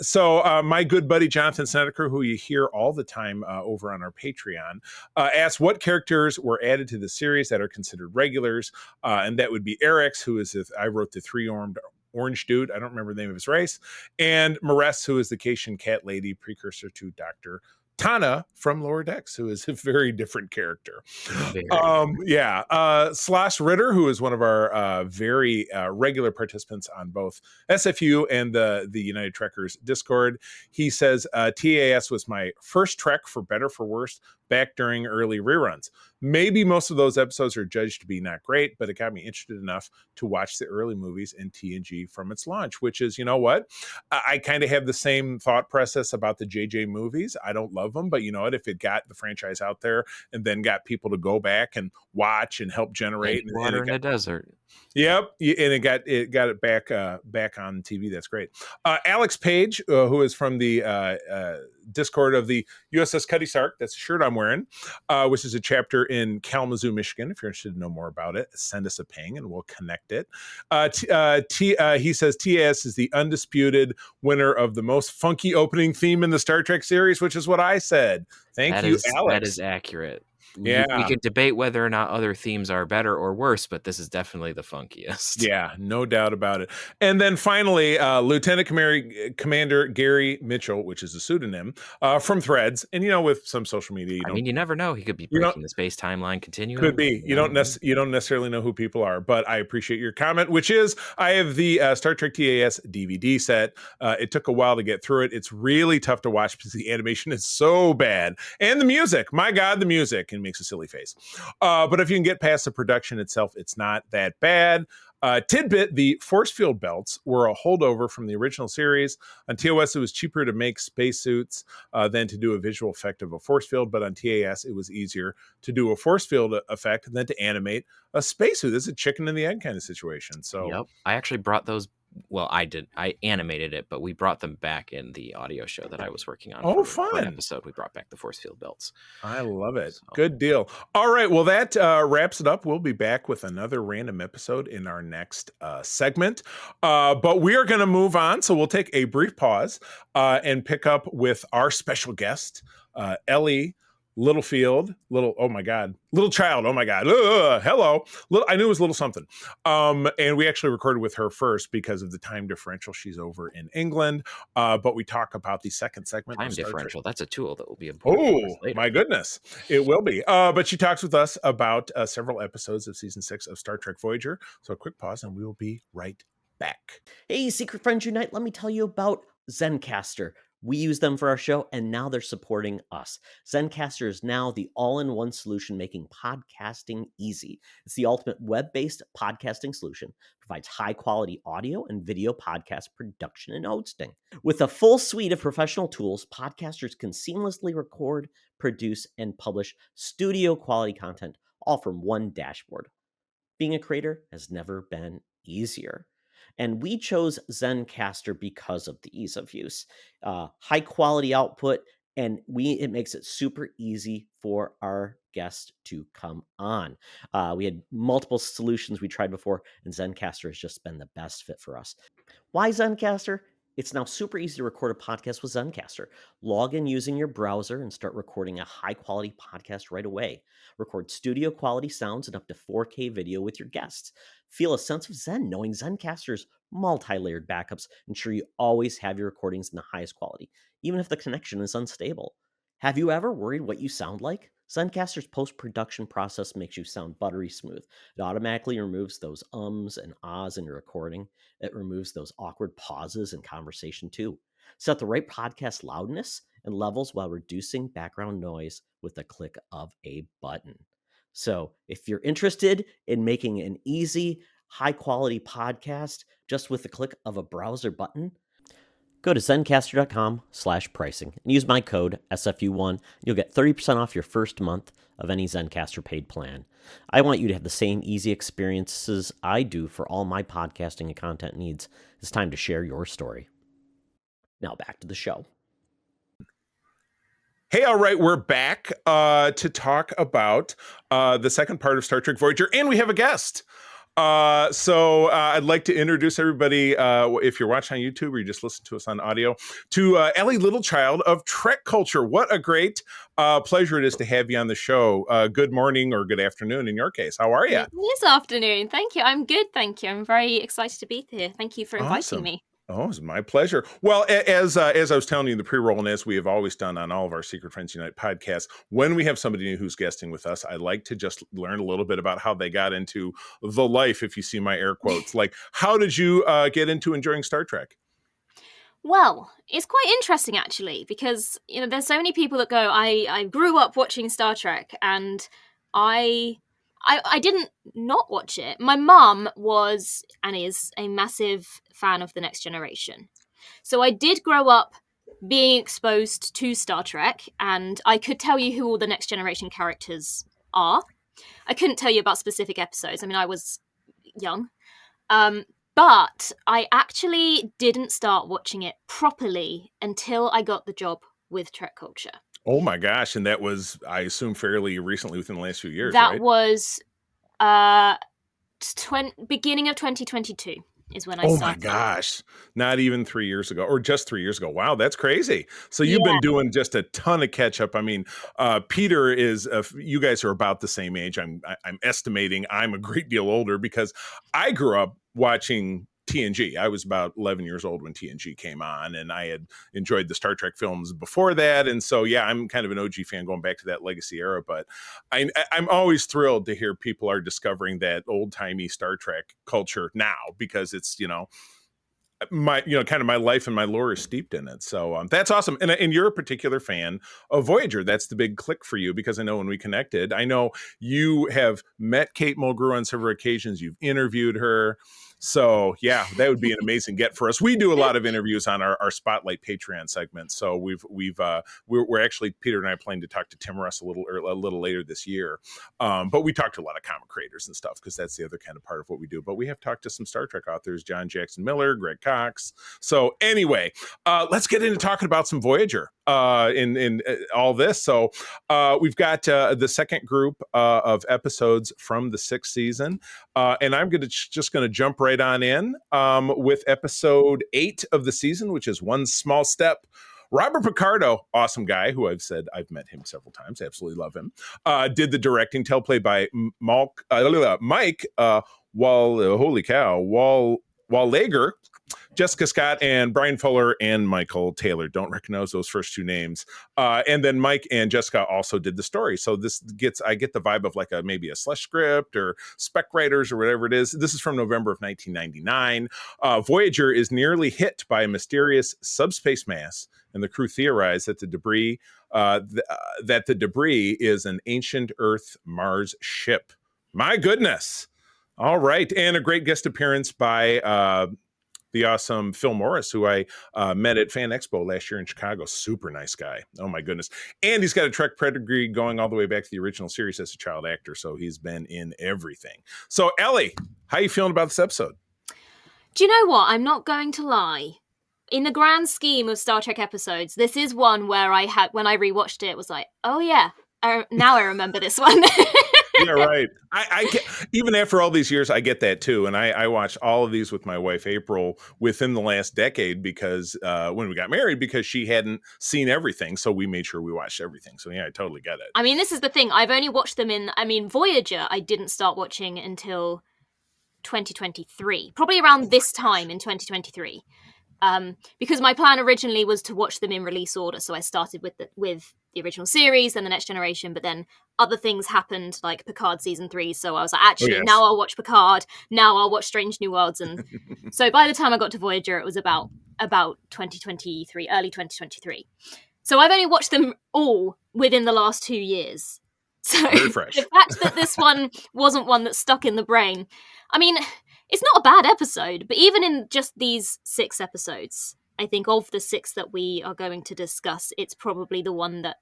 So my good buddy Jonathan Snedeker, who you hear all the time over on our Patreon, asked what characters were added to the series that are considered regulars, and that would be Eric's, who is I wrote the 3-armed orange dude. I don't remember the name of his race, and Maress, who is the Cation cat lady, precursor to Dr. Tana from Lower Decks, who is a very different character. Slash Ritter, who is one of our very regular participants on both SFU and the United Trekkers Discord. He says, TAS was my first Trek, for better for worse, back during early reruns. Maybe most of those episodes are judged to be not great, but it got me interested enough to watch the early movies in TNG from its launch, which is, you know what? I kind of have the same thought process about the JJ movies. I don't love them, but you know what? If it got the franchise out there and then got people to go back and watch and help generate water in the desert. Yep, and it got it back on TV. That's great. Alex Page, who is from the Discord of the USS Cutty Sark, that's the shirt I'm wearing, which is a chapter in Kalamazoo, Michigan. If you're interested to know more about it, send us a ping and we'll connect it. He says TAS is the undisputed winner of the most funky opening theme in the Star Trek series, which is what I said. Thank you, Alex. That is accurate. Yeah, we could debate whether or not other themes are better or worse, but this is definitely the funkiest. Yeah, no doubt about it. And then finally, Lieutenant Commander Gary Mitchell, which is a pseudonym, from Threads, and with some social media, I mean, you never know. He could be breaking the space timeline continuum. Could be. You don't necessarily know who people are, but I appreciate your comment, which is I have the Star Trek TAS DVD set. It took a while to get through it. It's really tough to watch because the animation is so bad, and the music. My God, the music, and makes a silly face. But if you can get past the production itself, it's not that bad. Tidbit, the force field belts were a holdover from the original series. On TOS, it was cheaper to make spacesuits than to do a visual effect of a force field, but on TAS, it was easier to do a force field effect than to animate a spacesuit. This is a chicken and the egg kind of situation. So, yep. I actually brought those. Well, I did. I animated it, but we brought them back in the audio show that I was working on. Oh, for fun. an episode. We brought back the force field belts. I love it. So. Good deal. All right. Well, that wraps it up. We'll be back with another random episode in our next segment. But we are going to move on. So we'll take a brief pause and pick up with our special guest, Ellie Littlechild, Littlechild. Oh my God. Hello. I knew it was little something. And we actually recorded with her first because of the time differential. She's over in England. But we talk about the second segment. Time differential. That's a tool that will be important. Oh, my goodness. It will be. But she talks with us about several episodes of season 6 of Star Trek Voyager. So a quick pause and we will be right back. Hey, Secret Friends Unite. Let me tell you about Zencastr. We use them for our show, and now they're supporting us. Zencastr is now the all-in-one solution making podcasting easy. It's the ultimate web-based podcasting solution. Provides high-quality audio and video podcast production and hosting. With a full suite of professional tools, podcasters can seamlessly record, produce, and publish studio-quality content, all from one dashboard. Being a creator has never been easier. And we chose Zencastr because of the ease of use, high quality output, and it makes it super easy for our guests to come on. We had multiple solutions we tried before, and Zencastr has just been the best fit for us. Why Zencastr? It's now super easy to record a podcast with Zencastr. Log in using your browser and start recording a high-quality podcast right away. Record studio-quality sounds and up to 4K video with your guests. Feel a sense of zen knowing Zencastr's multi-layered backups ensure you always have your recordings in the highest quality, even if the connection is unstable. Have you ever worried what you sound like? Zencastr's post-production process makes you sound buttery smooth. It automatically removes those ums and ahs in your recording. It removes those awkward pauses in conversation too. Set the right podcast loudness and levels while reducing background noise with the click of a button. So if you're interested in making an easy, high-quality podcast just with the click of a browser button, go to zencastr.com/pricing and use my code SFU1. You'll get 30% off your first month of any Zencastr paid plan. I want you to have the same easy experiences I do for all my podcasting and content needs. It's time to share your story. Now back to the show. Hey, all right, we're back to talk about the second part of Star Trek Voyager, and we have a guest. So I'd like to introduce everybody, if you're watching on YouTube or you just listen to us on audio, to Ellie Littlechild of TrekCulture. What a great pleasure it is to have you on the show. Good morning or good afternoon in your case. How are you? This afternoon. Thank you. I'm good, thank you. I'm very excited to be here. Thank you for inviting me. Oh, it's my pleasure. Well, as I was telling you in the pre-roll, and as we have always done on all of our Secret Friends Unite podcasts, when we have somebody new who's guesting with us, I like to just learn a little bit about how they got into the life, if you see my air quotes. Like, how did you get into enjoying Star Trek? Well, it's quite interesting, actually, because, there's so many people that go, I grew up watching Star Trek, and I didn't not watch it. My mum was and is a massive fan of The Next Generation. So I did grow up being exposed to Star Trek, and I could tell you who all the Next Generation characters are. I couldn't tell you about specific episodes. I mean, I was young. But I actually didn't start watching it properly until I got the job with TrekCulture. Oh my gosh. And that was, I assume, fairly recently within the last few years, that right? was beginning of 2022 is when I started. Oh my gosh. Not even 3 years ago, or just 3 years ago. Wow, that's crazy. So you've been doing just a ton of catch up. I mean, Peter is, you guys are about the same age. I'm estimating I'm a great deal older because I grew up watching TNG. I was about 11 years old when TNG came on, and I had enjoyed the Star Trek films before that. And so, yeah, I'm kind of an OG fan going back to that legacy era. But I'm always thrilled to hear people are discovering that old timey Star Trek culture now, because it's, my kind of my life and my lore is steeped in it. So that's awesome. And you're a particular fan of Voyager. That's the big click for you, because I know when we connected, I know you have met Kate Mulgrew on several occasions. You've interviewed her. So yeah, that would be an amazing get for us. We do a lot of interviews on our Spotlight Patreon segment. So we're actually, Peter and I, planning to talk to Tim Russ a little later this year. But we talked to a lot of comic creators and stuff, because that's the other kind of part of what we do. But we have talked to some Star Trek authors, John Jackson Miller, Greg Cox. So anyway, let's get into talking about some Voyager in all this. So we've got the second group of episodes from the 6th season. And I'm just going to jump right on in with episode 8 of the season, which is One Small Step. Robert Picardo, awesome guy, who I've met him several times, absolutely love him, did the directing, teleplay by Mike Wallager, Jessica Scott, and Brian Fuller, and Michael Taylor. Don't recognize those first two names. And then Mike and Jessica also did the story. So I get the vibe of like maybe a slush script or spec writers or whatever it is. This is from November of 1999. Voyager is nearly hit by a mysterious subspace mass, and the crew theorize that the debris is an ancient Earth Mars ship. My goodness. All right. And a great guest appearance by the awesome Phil Morris, who I met at Fan Expo last year in Chicago. Super nice guy. Oh my goodness. And he's got a Trek pedigree going all the way back to the original series as a child actor. So he's been in everything. So Ellie, how are you feeling about this episode? Do you know what? I'm not going to lie. In the grand scheme of Star Trek episodes, this is one where when I rewatched it, was like, oh yeah, now I remember this one. Yeah, right. I get, even after all these years, I get that too. And I watched all of these with my wife, April, within the last decade, because when we got married, because she hadn't seen everything. So we made sure we watched everything. So yeah, I totally get it. I mean, this is the thing. I've only watched them Voyager, I didn't start watching until 2023, probably around this time in 2023. Because my plan originally was to watch them in release order. So I started with the original series, then the Next Generation, but then other things happened, like Picard season 3. So I was like, actually, now I'll watch Picard. Now I'll watch Strange New Worlds. And so by the time I got to Voyager, it was about 2023, early 2023. So I've only watched them all within the last 2 years. So Very fresh. the fact that this one wasn't one that stuck in the brain, I mean, it's not a bad episode, but even in just these 6 episodes, I think of the 6 that we are going to discuss, it's probably the one that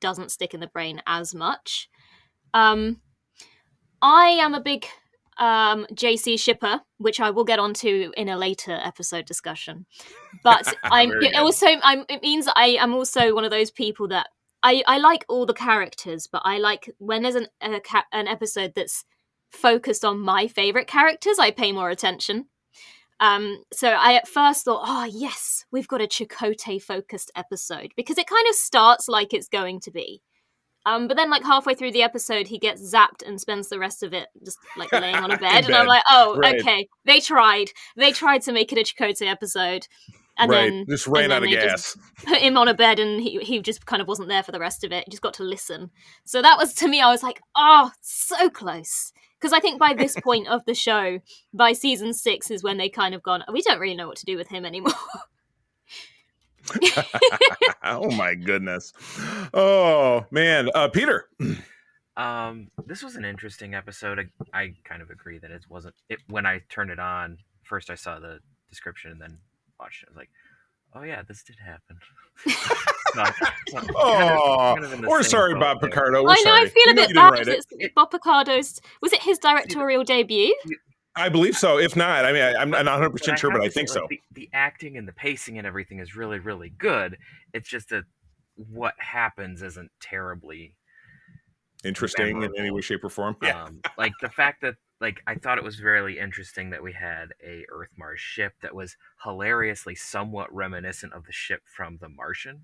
doesn't stick in the brain as much. I am a big JC shipper, which I will get onto in a later episode discussion. But it means I am also one of those people that I like all the characters, but I like when there's an episode that's focused on my favorite characters, I pay more attention. So I at first thought, oh yes, we've got a Chakotay focused episode, because it kind of starts like it's going to be. But then, like, halfway through the episode, he gets zapped and spends the rest of it just, like, laying on a bed. And I'm like, oh, right. okay. They tried to make it a Chakotay episode. And then just ran out of gas. Just put him on a bed, and he just kind of wasn't there for the rest of it. He just got to listen. So that was, to me, I was like, oh, so close. Because I think by this point of the show, by season 6 is when they kind of gone, we don't really know what to do with him anymore. Oh my goodness. Oh man. Peter. This was an interesting episode. I kind of agree that it wasn't when I turned it on. First I saw the description and then watched it. I was like, oh yeah, this did happen. We're sorry, Bob Picardo. We're I know, sorry. I feel a bit bad because it's Bob Picardo's. Was it his directorial debut? I believe so. If not, I mean, I'm not 100% sure, but I think so. The acting and the pacing and everything is really, really good. It's just that what happens isn't terribly interesting in any way, shape, or form. Yeah. Like the fact that, like, I thought it was really interesting that we had a Earth-Mars ship that was hilariously somewhat reminiscent of the ship from The Martian.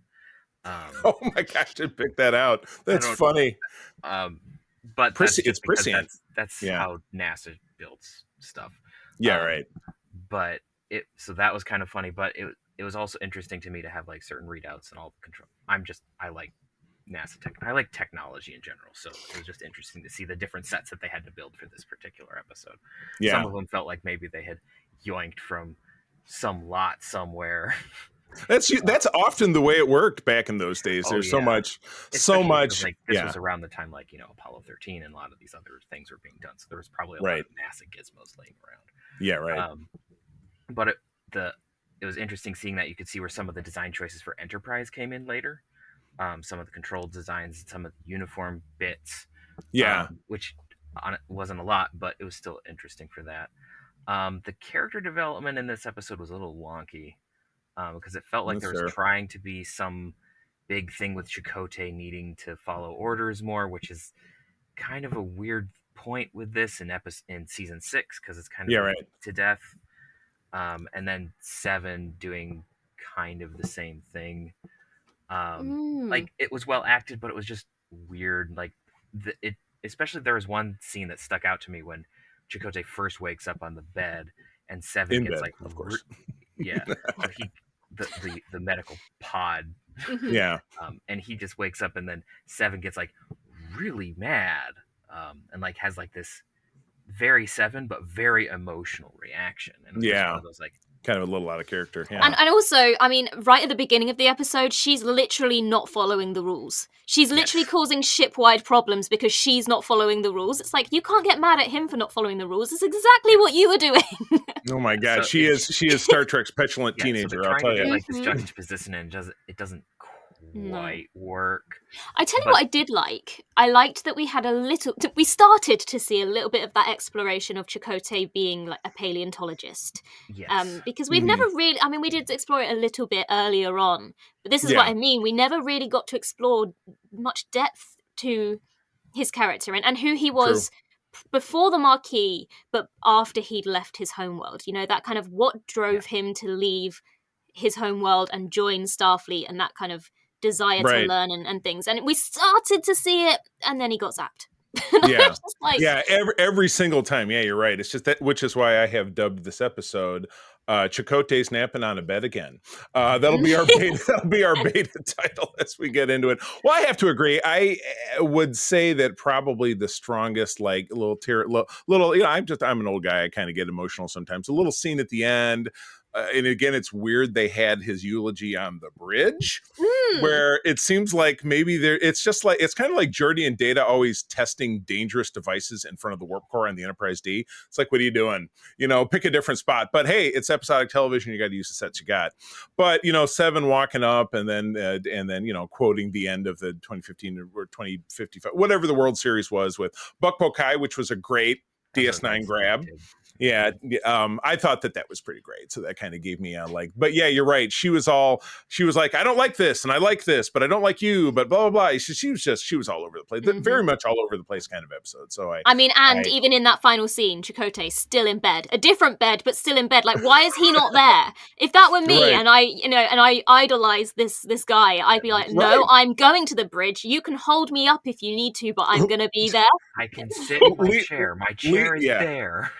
Oh my gosh, I picked that out. That's funny. But it's prescient. That's how NASA builds stuff. Yeah, right. But so that was kind of funny, but it was also interesting to me to have like certain readouts and all the control. I like NASA tech. I like technology in general, so it was just interesting to see the different sets that they had to build for this particular episode. Yeah. Some of them felt like maybe they had yoinked from some lot somewhere. That's often the way it worked back in those days. There's so much. Like this was around the time, like, Apollo 13 and a lot of these other things were being done. So there was probably a lot of NASA gizmos laying around. Yeah, right. But it was interesting seeing that you could see where some of the design choices for Enterprise came in later. Some of the control designs, some of the uniform bits. Yeah. Which wasn't a lot, but it was still interesting for that. The character development in this episode was a little wonky. Because it felt like there was trying to be some big thing with Chakotay needing to follow orders more, which is kind of a weird point with this in season 6, because it's kind of to death. And then 7 doing kind of the same thing. Like, it was well acted, but it was just weird. Like, especially there was one scene that stuck out to me when Chakotay first wakes up on the bed and 7 gets like, of course. Yeah, the medical pod. Yeah. And he just wakes up, and then 7 gets like really mad, and like has like this very 7 but very emotional reaction. And it's one of those, like, kind of a little out of character. Yeah. And also, I mean, right at the beginning of the episode, she's literally not following the rules. She's literally causing ship-wide problems because she's not following the rules. It's like, you can't get mad at him for not following the rules. It's exactly what you were doing. Oh my God, so she is Star Trek's petulant teenager. So I'll tell you. Like this juxtaposition, and it doesn't quite work. I tell you what I did like. I liked that we started to see a little bit of that exploration of Chakotay being like a paleontologist. Yes. Because we've never really, I mean, we did explore it a little bit earlier on, but this is what I mean. We never really got to explore much depth to his character and who he was before the Marquis, but after he'd left his homeworld. That kind of what drove him to leave his homeworld and join Starfleet, and that kind of desire to learn and things. And we started to see it, and then he got zapped. Every single time. Yeah, you're right. It's just that, which is why I have dubbed this episode Chakotay's napping on a bed again. That'll be our beta title as we get into it. Well, I have to agree. I would say that probably the strongest, like, little I'm an old guy. I kind of get emotional sometimes. A little scene at the end and again, it's weird they had his eulogy on the bridge, Mm. where it seems like maybe it's kind of like Geordi and Data always testing dangerous devices in front of the warp core on the Enterprise D. It's like, what are you doing? Pick a different spot. But hey, it's episodic television. You got to use the sets you got. But Seven walking up and then quoting the end of the 2015 or 2055, whatever the World Series was, with Buck Bokai, which was a great DS9 grab. Yeah, I thought that was pretty great. So that kind of gave me but yeah, you're right. She was like, I don't like this and I like this, but I don't like you, but blah, blah, blah. She was all over the place, very much all over the place kind of episode. So even in that final scene, Chakotay still in bed, a different bed, but still in bed. Like, why is he not there? If that were me Right. and I idolize this guy, I'd be like, no, Right. I'm going to the bridge. You can hold me up if you need to, but I'm going to be there. I can sit in my chair. My chair is yeah. there.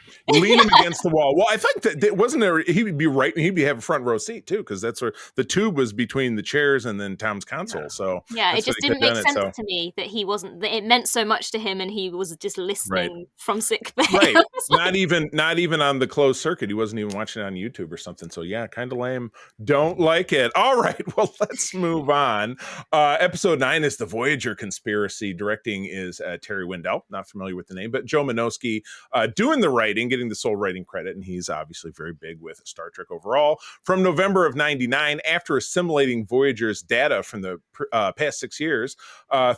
Lean him against the wall. Well, I think that wasn't there. He would be right. He'd have a front row seat too, because that's where the tube was between the chairs and then Tom's console. Yeah. So yeah, it just didn't make sense so. to me that he wasn't. That it meant so much to him, and he was just listening from sick bay. Right. Not even on the closed circuit. He wasn't even watching it on YouTube or something. So yeah, kind of lame. Don't like it. All right. Well, let's move on. Episode 9 is the Voyager Conspiracy. Directing is Terry Wendell. Not familiar with the name, but Joe Minoski doing the writing, getting the sole writing credit, and he's obviously very big with Star Trek overall. From November of '99, after assimilating Voyager's data from the past 6 years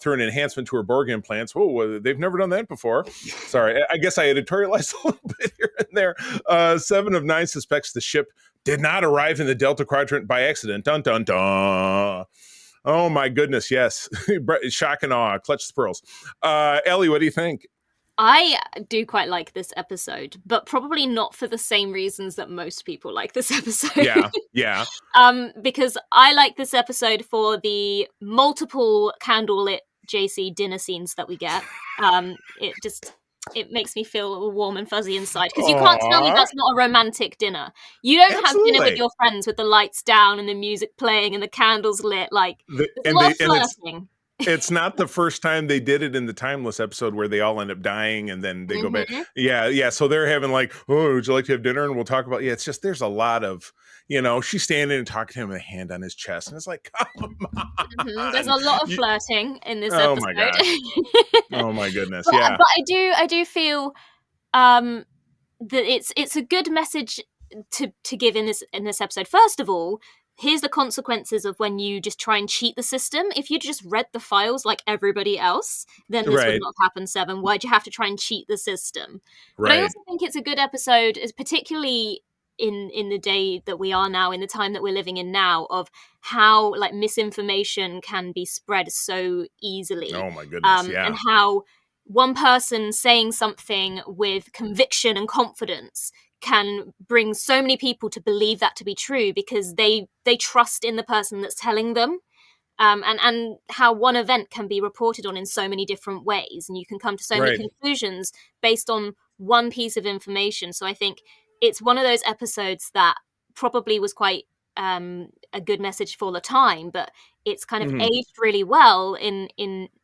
through an enhancement to her Borg implants. Oh, they've never done that before. Sorry, I guess I editorialized a little bit here and there. 7 of 9 suspects the ship did not arrive in the Delta Quadrant by accident. Dun, dun, dun. Oh, my goodness, yes. Shock and awe. Clutch the pearls. Ellie, what do you think? I do quite like this episode, but probably not for the same reasons that most people like this episode. Yeah. Because I like this episode for the multiple candlelit JC dinner scenes that we get. It makes me feel warm and fuzzy inside, because you can't tell me that's not a romantic dinner. You don't have dinner with your friends with the lights down and the music playing and the candles lit. Like, there's a lot of flirting. It's not the first time they did it in the Timeless episode where they all end up dying and then they go back. Yeah. So they're having like, oh, would you like to have dinner? And we'll talk about, it's just, there's a lot of, she's standing and talking to him with a hand on his chest. And it's like, come on. There's a lot of flirting in this episode. My God. Oh my goodness. But I do feel that it's a good message to give in this episode. First of all, here's the consequences of when you just try and cheat the system. If you just read the files like everybody else, then this would not happen, Seven. Why'd you have to try and cheat the system? But I also think it's a good episode, particularly in the day that we are now, in the time that we're living in now, of how like misinformation can be spread so easily. Oh my goodness, yeah. And how one person saying something with conviction and confidence can bring so many people to believe that to be true because they trust in the person that's telling them. And how one event can be reported on in so many different ways, and you can come to so many conclusions based on one piece of information. So I think it's one of those episodes that probably was quite a good message for the time, but it's kind of aged really well in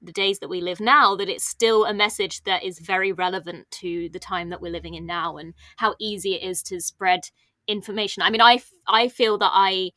the days that we live now, that it's still a message that is very relevant to the time that we're living in now and how easy it is to spread information. I mean, I feel that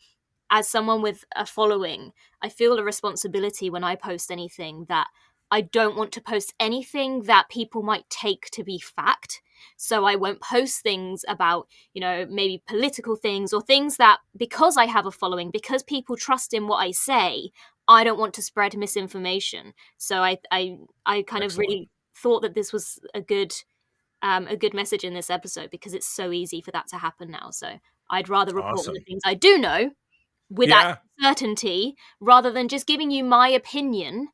as someone with a following, I feel a responsibility when I post anything that I don't want to post anything that people might take to be fact. So I won't post things about, maybe political things or things that, because I have a following, because people trust in what I say, I don't want to spread misinformation. So I kind of really thought that this was a good message in this episode, because it's so easy for that to happen now. So I'd rather report on the things I do know with that certainty, rather than just giving you my opinion,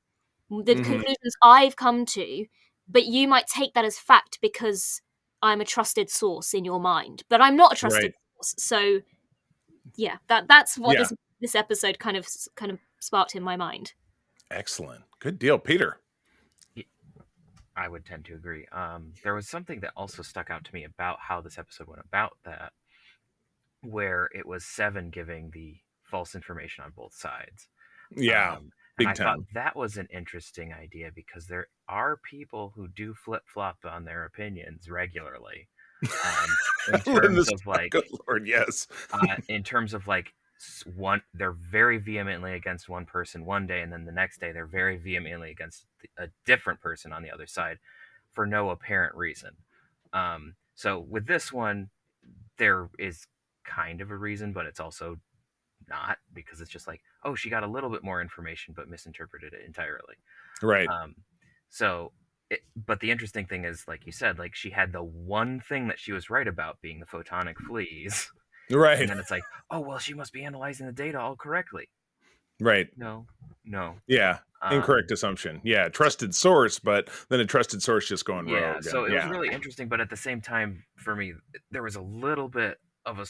the conclusions I've come to, but you might take that as fact because I'm a trusted source in your mind, but I'm not a trusted source. So yeah, that's what this episode kind of sparked in my mind. Excellent. Good deal. Peter. I would tend to agree. There was something that also stuck out to me about how this episode went about that, where it was Seven giving the false information on both sides. Yeah. And I thought that was an interesting idea, because there are people who do flip-flop on their opinions regularly. In terms of like, good Lord, yes. in terms of like they're very vehemently against one person one day, and then the next day they're very vehemently against a different person on the other side for no apparent reason. So with this one, there is kind of a reason, but it's also not, because it's just like, oh, she got a little bit more information but misinterpreted it entirely. Right. So but the interesting thing is, like you said, like she had the one thing that she was right about, being the photonic fleas. Right. And then it's like, oh, well, she must be analyzing the data all correctly. Right. No. Yeah. Incorrect assumption. Yeah. Trusted source, but then a trusted source just going rogue. So it was really interesting, but at the same time, for me, there was a little bit of a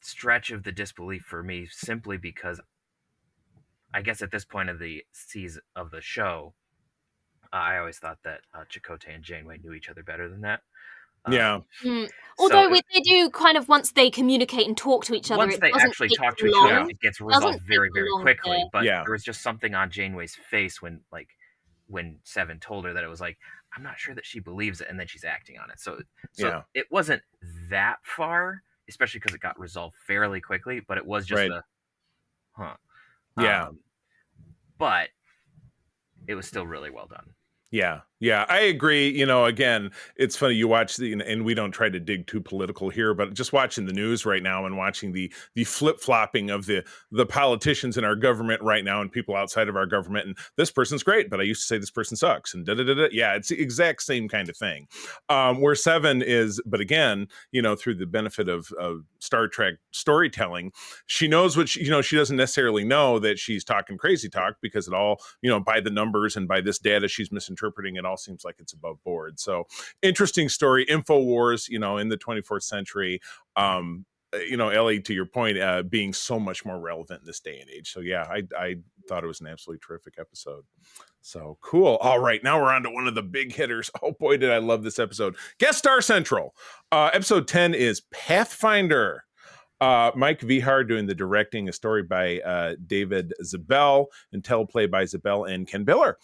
stretch of the disbelief for me, simply because I guess at this point of the season of the show, I always thought that Chakotay and Janeway knew each other better than that. Although they do kind of, once they communicate and talk to each other, once they actually talk to each other, it gets resolved very, very quickly. But there was just something on Janeway's face when Seven told her that it was like, I'm not sure that she believes it, and then she's acting on it. So it wasn't that far, especially because it got resolved fairly quickly. But it was just but it was still really well done. Yeah, I agree. You know, again, it's funny, you watch and we don't try to dig too political here, but just watching the news right now and watching the flip-flopping of the politicians in our government right now and people outside of our government, and this person's great, but I used to say this person sucks, and da-da-da-da. Yeah, it's the exact same kind of thing. Where Seven is, but again, you know, through the benefit of Star Trek storytelling, she knows what she doesn't necessarily know that she's talking crazy talk, because it all, you know, by the numbers and by this data she's misinterpreting, it all seems like it's above board. So interesting story. InfoWars, you know, in the 24th century, you know, Ellie, to your point, being so much more relevant in this day and age. So yeah, I thought it was an absolutely terrific episode. So cool. All right, now we're on to one of the big hitters. Oh boy, did I love this episode. Guest Star Central. Episode 10 is Pathfinder. Mike Vihar doing the directing, a story by David Zabel, and teleplay by Zabel and Ken Biller.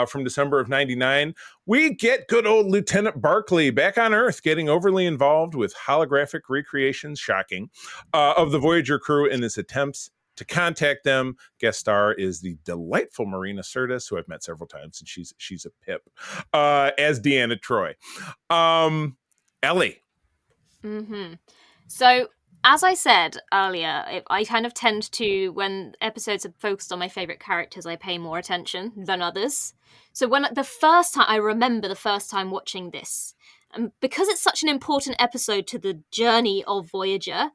From December of 99, we get good old Lieutenant Barclay back on Earth, getting overly involved with holographic recreations, shocking, of the Voyager crew in his attempts to contact them. Guest star is the delightful Marina Sirtis, who I've met several times, and she's a pip, as Deanna Troi. Ellie. So, as I said earlier, I kind of tend to, when episodes are focused on my favorite characters, I pay more attention than others. So I remember the first time watching this, because it's such an important episode to the journey of Voyager,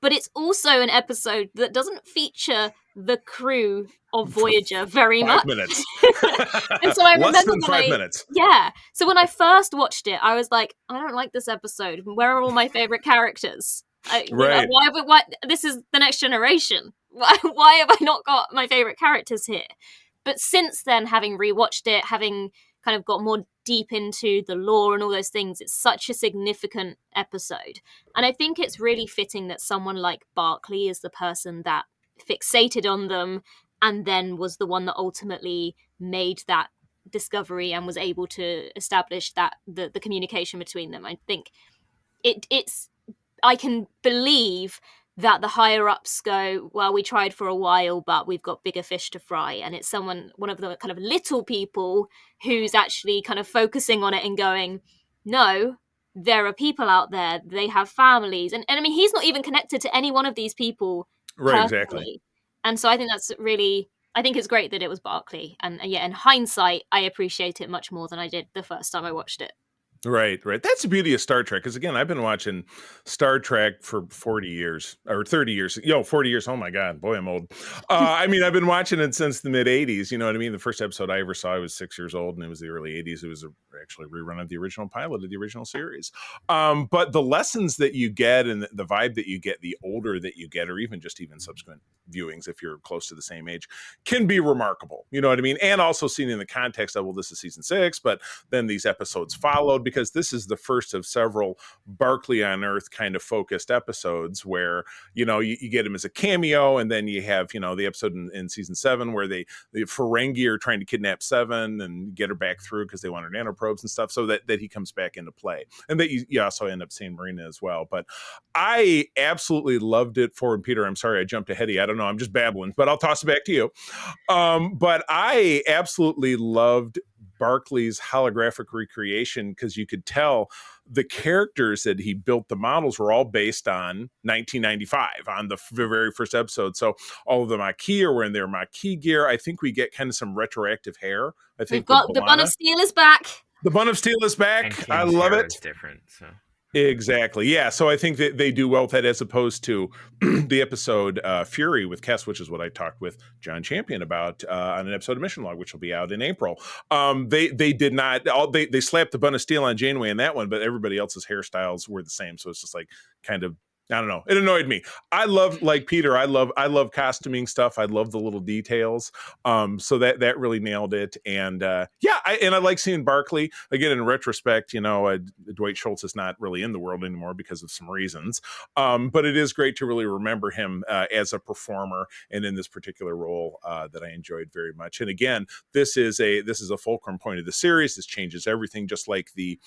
but it's also an episode that doesn't feature the crew of Voyager very much. 5 minutes. And so I remember less than 5 minutes. Yeah. So when I first watched it, I was like, I don't like this episode. Where are all my favorite characters? Right. Why? This is the Next Generation. Why have I not got my favorite characters here? But since then, having rewatched it, having kind of got more deep into the lore and all those things, it's such a significant episode. And I think it's really fitting that someone like Barclay is the person that fixated on them and then was the one that ultimately made that discovery and was able to establish that the communication between them. I think I can believe that the higher ups go, well, we tried for a while, but we've got bigger fish to fry. And it's one of the kind of little people who's actually kind of focusing on it and going, no, there are people out there, they have families. And I mean, he's not even connected to any one of these people. Right, personally. exactly. And so I think I think it's great that it was Barclay. And yeah, in hindsight, I appreciate it much more than I did the first time I watched it. Right. That's the beauty of Star Trek. Because again, I've been watching Star Trek for 40 years or 30 years. 40 years. Oh my God, boy, I'm old. I mean, I've been watching it since the mid 80s. You know what I mean? The first episode I ever saw, I was 6 years old, and it was the early 80s. It was actually a rerun of the original pilot of the original series. But the lessons that you get and the vibe that you get, the older that you get, or even subsequent viewings, if you're close to the same age, can be remarkable. You know what I mean? And also seen in the context of, well, this is season 6, but then these episodes followed, because because this is the first of several Barkley on Earth kind of focused episodes where, you get him as a cameo, and then you have, the episode in season 7 where the Ferengi are trying to kidnap Seven and get her back through because they want her nanoprobes and stuff, so that he comes back into play. And that you also end up seeing Marina as well. But I absolutely loved it and Peter, I'm sorry I jumped ahead of you. I don't know, I'm just babbling, but I'll toss it back to you. But I absolutely loved Barkley's holographic recreation, because you could tell the characters that he built, the models were all based on 1995 on the very first episode. So all of the Maquis are wearing their Maquis gear. I think we get kind of some retroactive hair. I think we've got the Bun of Steel is back. The Bun of Steel is back. I love it. Is different, so. Exactly. Yeah. So I think that they do well with that, as opposed to the episode Fury with Kess, which is what I talked with John Champion about on an episode of Mission Log, which will be out in April. They did not. They slapped the Bun of Steel on Janeway in that one, but everybody else's hairstyles were the same. So it's just like kind of, I don't know. It annoyed me. I love, like Peter, I love costuming stuff. I love the little details. So that really nailed it. And I like seeing Barkley again in retrospect. Dwight Schultz is not really in the world anymore because of some reasons. But it is great to really remember him as a performer and in this particular role that I enjoyed very much. And again, this is a fulcrum point of the series. This changes everything, just like the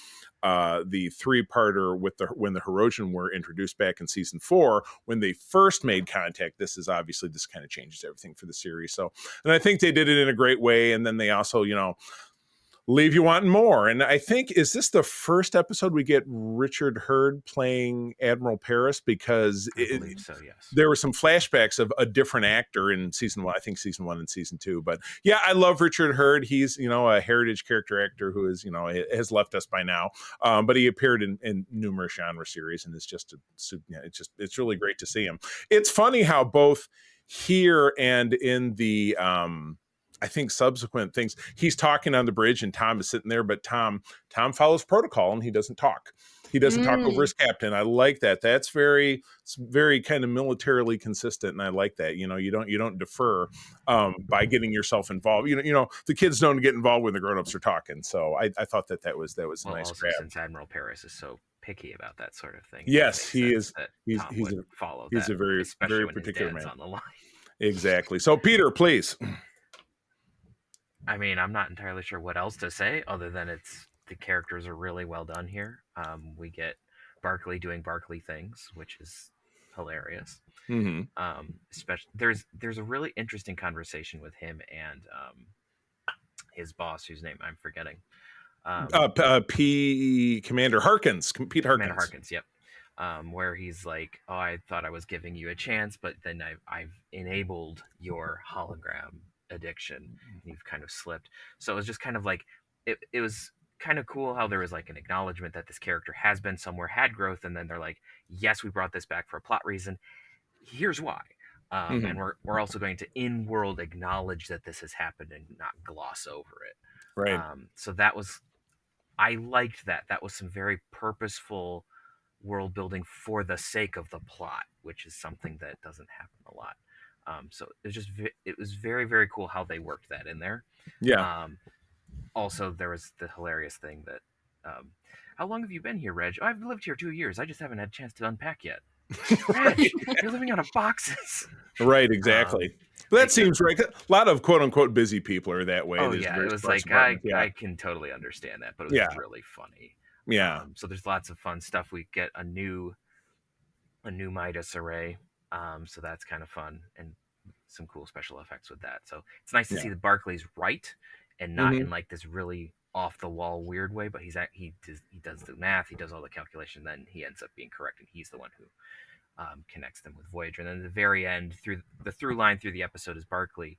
3-parter when the Herosian were introduced back in season 4, when they first made contact. This kind of changes everything for the series. So, and I think they did it in a great way. And then they also, leave you wanting more. And I think, is this the first episode we get Richard Hurd playing Admiral Paris? Because I believe so, yes. There were some flashbacks of a different actor in season 1, I think season 1 and season 2. But yeah, I love Richard Hurd. He's, a heritage character actor who is, has left us by now. But he appeared in numerous genre series, and it's really great to see him. It's funny how both here and in the I think subsequent things, he's talking on the bridge and Tom is sitting there, but Tom follows protocol and he doesn't talk. He doesn't talk over his captain. I like that. It's very kind of militarily consistent, and I like that. You don't defer by getting yourself involved. The kids don't get involved when the grown-ups are talking. So I thought that was a nice grab. Since Admiral Paris is so picky about that sort of thing. Yes, he is. He's a very particular man. On the line. Exactly. So Peter, please. I mean, I'm not entirely sure what else to say other than the characters are really well done here. We get Barkley doing Barkley things, which is hilarious. Mm-hmm. Especially there's a really interesting conversation with him and his boss, whose name I'm forgetting. Commander Harkins, Pete Harkins. Commander Harkins, yep. Where he's like, "Oh, I thought I was giving you a chance, but then I've enabled your hologram addiction, and you've kind of slipped." So it was just kind of like it was kind of cool how there was like an acknowledgement that this character has been somewhere, had growth, and then they're like, yes, we brought this back for a plot reason, here's why. And we're also going to in-world acknowledge that this has happened and not gloss over it. Right. So I liked that was some very purposeful world building for the sake of the plot, which is something that doesn't happen a lot. So it was very, very cool how they worked that in there. Yeah. Also, there was the hilarious thing that, how long have you been here, Reg? Oh, I've lived here 2 years. I just haven't had a chance to unpack yet. Reg, you're living out of boxes. Right, exactly. That seems right. A lot of quote unquote busy people are that way. Oh, yeah. It was like, I can totally understand that, but it was really funny. Yeah. So there's lots of fun stuff. We get a new Midas array. So that's kind of fun, and some cool special effects with that. So it's nice to see that Barkley's right and not in like this really off the wall weird way, but he does the math, he does all the calculation, then he ends up being correct, and he's the one who connects them with Voyager. And then at the very end, through line through the episode is Barkley,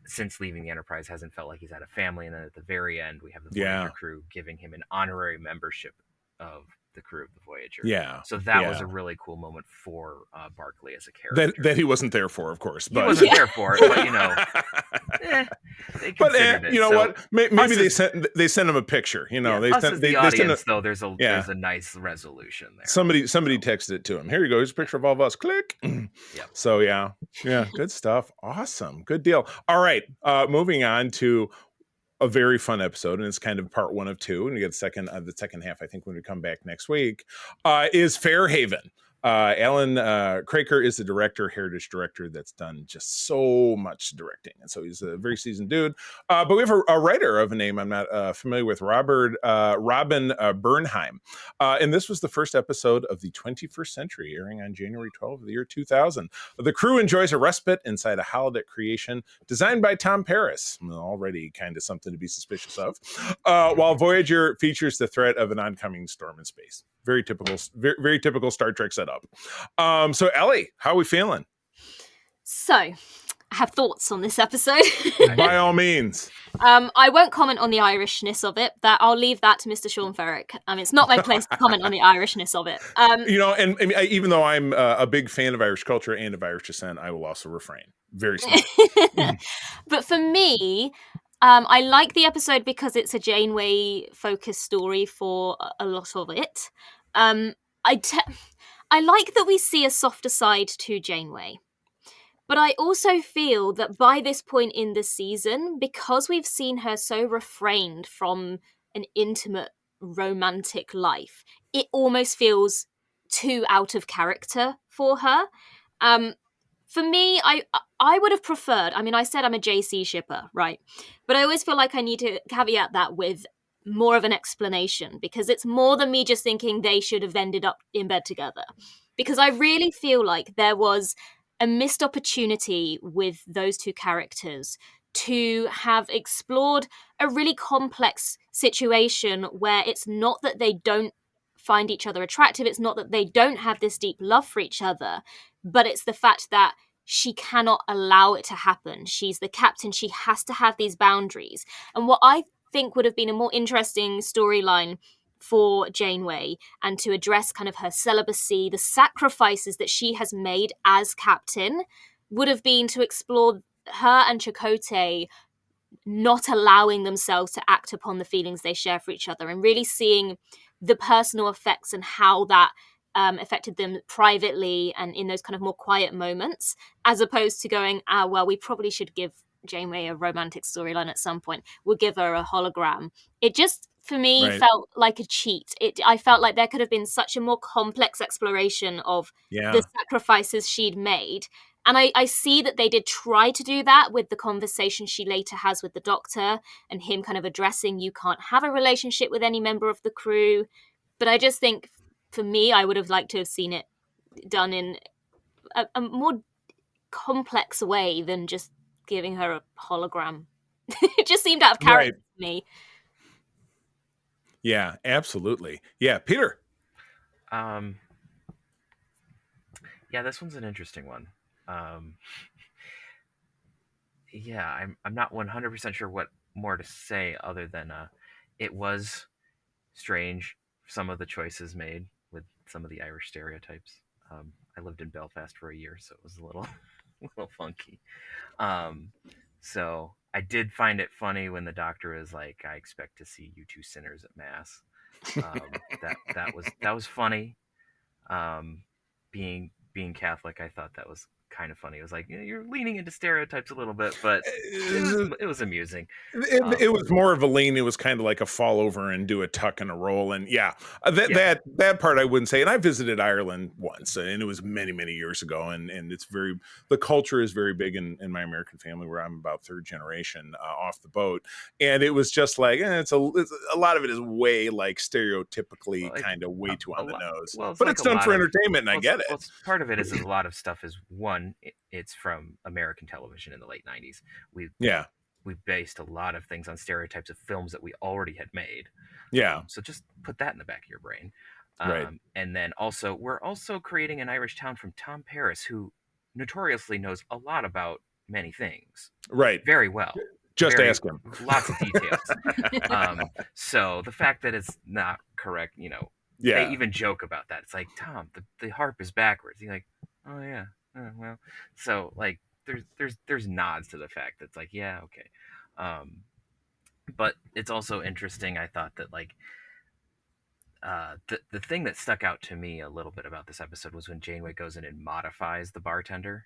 since leaving the Enterprise, hasn't felt like he's had a family, and then at the very end we have the Voyager crew giving him an honorary membership of the crew of the Voyager. Yeah. So that was a really cool moment for Barkley as a character. That he wasn't there for, of course. But he wasn't there for it, but they considered it. You know what? Maybe they sent him a picture. The audience, though, there's a nice resolution there. Somebody texted it to him. Here you go. Here's a picture of all of us. Click. Yep. So good stuff. Awesome. Good deal. All right. Moving on to a very fun episode, and it's kind of part 1 of 2, and we get the second half, I think, when we come back next week, is Fairhaven. Alan Craker is the director, heritage director, that's done just so much directing, and so he's a very seasoned dude. But we have a writer of a name I'm not familiar with, Robin Bernheim, and this was the first episode of the 21st Century, airing on January 12th of the year 2000. The crew enjoys a respite inside a holodeck creation designed by Tom Paris, already kind of something to be suspicious of, while Voyager features the threat of an oncoming storm in space. Very typical, very typical Star Trek setup. So Ellie, how are we feeling? So, I have thoughts on this episode. By all means. I won't comment on the Irishness of it. That I'll leave that to Mr. Sean Ferrick. It's not my place to comment on the Irishness of it. And I mean, even though I'm a big fan of Irish culture and of Irish descent, I will also refrain. Very smart. But for me, I like the episode because it's a Janeway focused story for a lot of it. I like that we see a softer side to Janeway. But I also feel that by this point in the season, because we've seen her so refrained from an intimate romantic life, it almost feels too out of character for her. For me, I would have preferred, I said I'm a JC shipper, right? But I always feel like I need to caveat that with more of an explanation, because it's more than me just thinking they should have ended up in bed together. Because I really feel like there was a missed opportunity with those two characters to have explored a really complex situation where it's not that they don't find each other attractive, it's not that they don't have this deep love for each other, but it's the fact that she cannot allow it to happen. She's the captain, she has to have these boundaries. And what I think would have been a more interesting storyline for Janeway, and to address kind of her celibacy, the sacrifices that she has made as captain, would have been to explore her and Chakotay not allowing themselves to act upon the feelings they share for each other, and really seeing the personal effects and how that affected them privately and in those kind of more quiet moments, as opposed to going, well, we probably should give Janeway a romantic storyline at some point. We'll give her a hologram. It just, for me, felt like a cheat. I felt like there could have been such a more complex exploration of the sacrifices she'd made. And I see that they did try to do that with the conversation she later has with the Doctor, and him kind of addressing you can't have a relationship with any member of the crew. But I just think, for me, I would have liked to have seen it done in a more complex way than just giving her a hologram. It just seemed out of character to me. Yeah, absolutely. Yeah, Peter. Yeah, this one's an interesting one. Yeah, I'm not 100% sure what more to say other than it was strange, some of the choices made with some of the Irish stereotypes. I lived in Belfast for a year, so it was a little funky. So I did find it funny when the Doctor is like, "I expect to see you two sinners at mass." That was funny. Being Catholic, I thought that was kind of funny. It was like, you're leaning into stereotypes a little bit, but it was amusing. It was more of a lean. It was kind of like a fall over and do a tuck and a roll. And that part I wouldn't say. And I visited Ireland once, and it was many, many years ago. And it's the culture is very big in my American family, where I'm about third generation off the boat. And it was just like, it's a lot of it is way like stereotypically kind of way too on the nose. Well, but it's done for entertainment, and I get it. Well, part of it is a lot of stuff is it's from American television in the late 90s. We based a lot of things on stereotypes of films that we already had made. So just put that in the back of your brain. And then we're also creating an Irish town from Tom Paris, who notoriously knows a lot about many things. Very well. Just ask him. Lots of details. So the fact that it's not correct, they even joke about that. It's like, Tom, the harp is backwards. You're like, oh yeah, well. So like, there's nods to the fact that it's like, yeah, okay. But it's also interesting. I thought that like, the thing that stuck out to me a little bit about this episode was when Janeway goes in and modifies the bartender.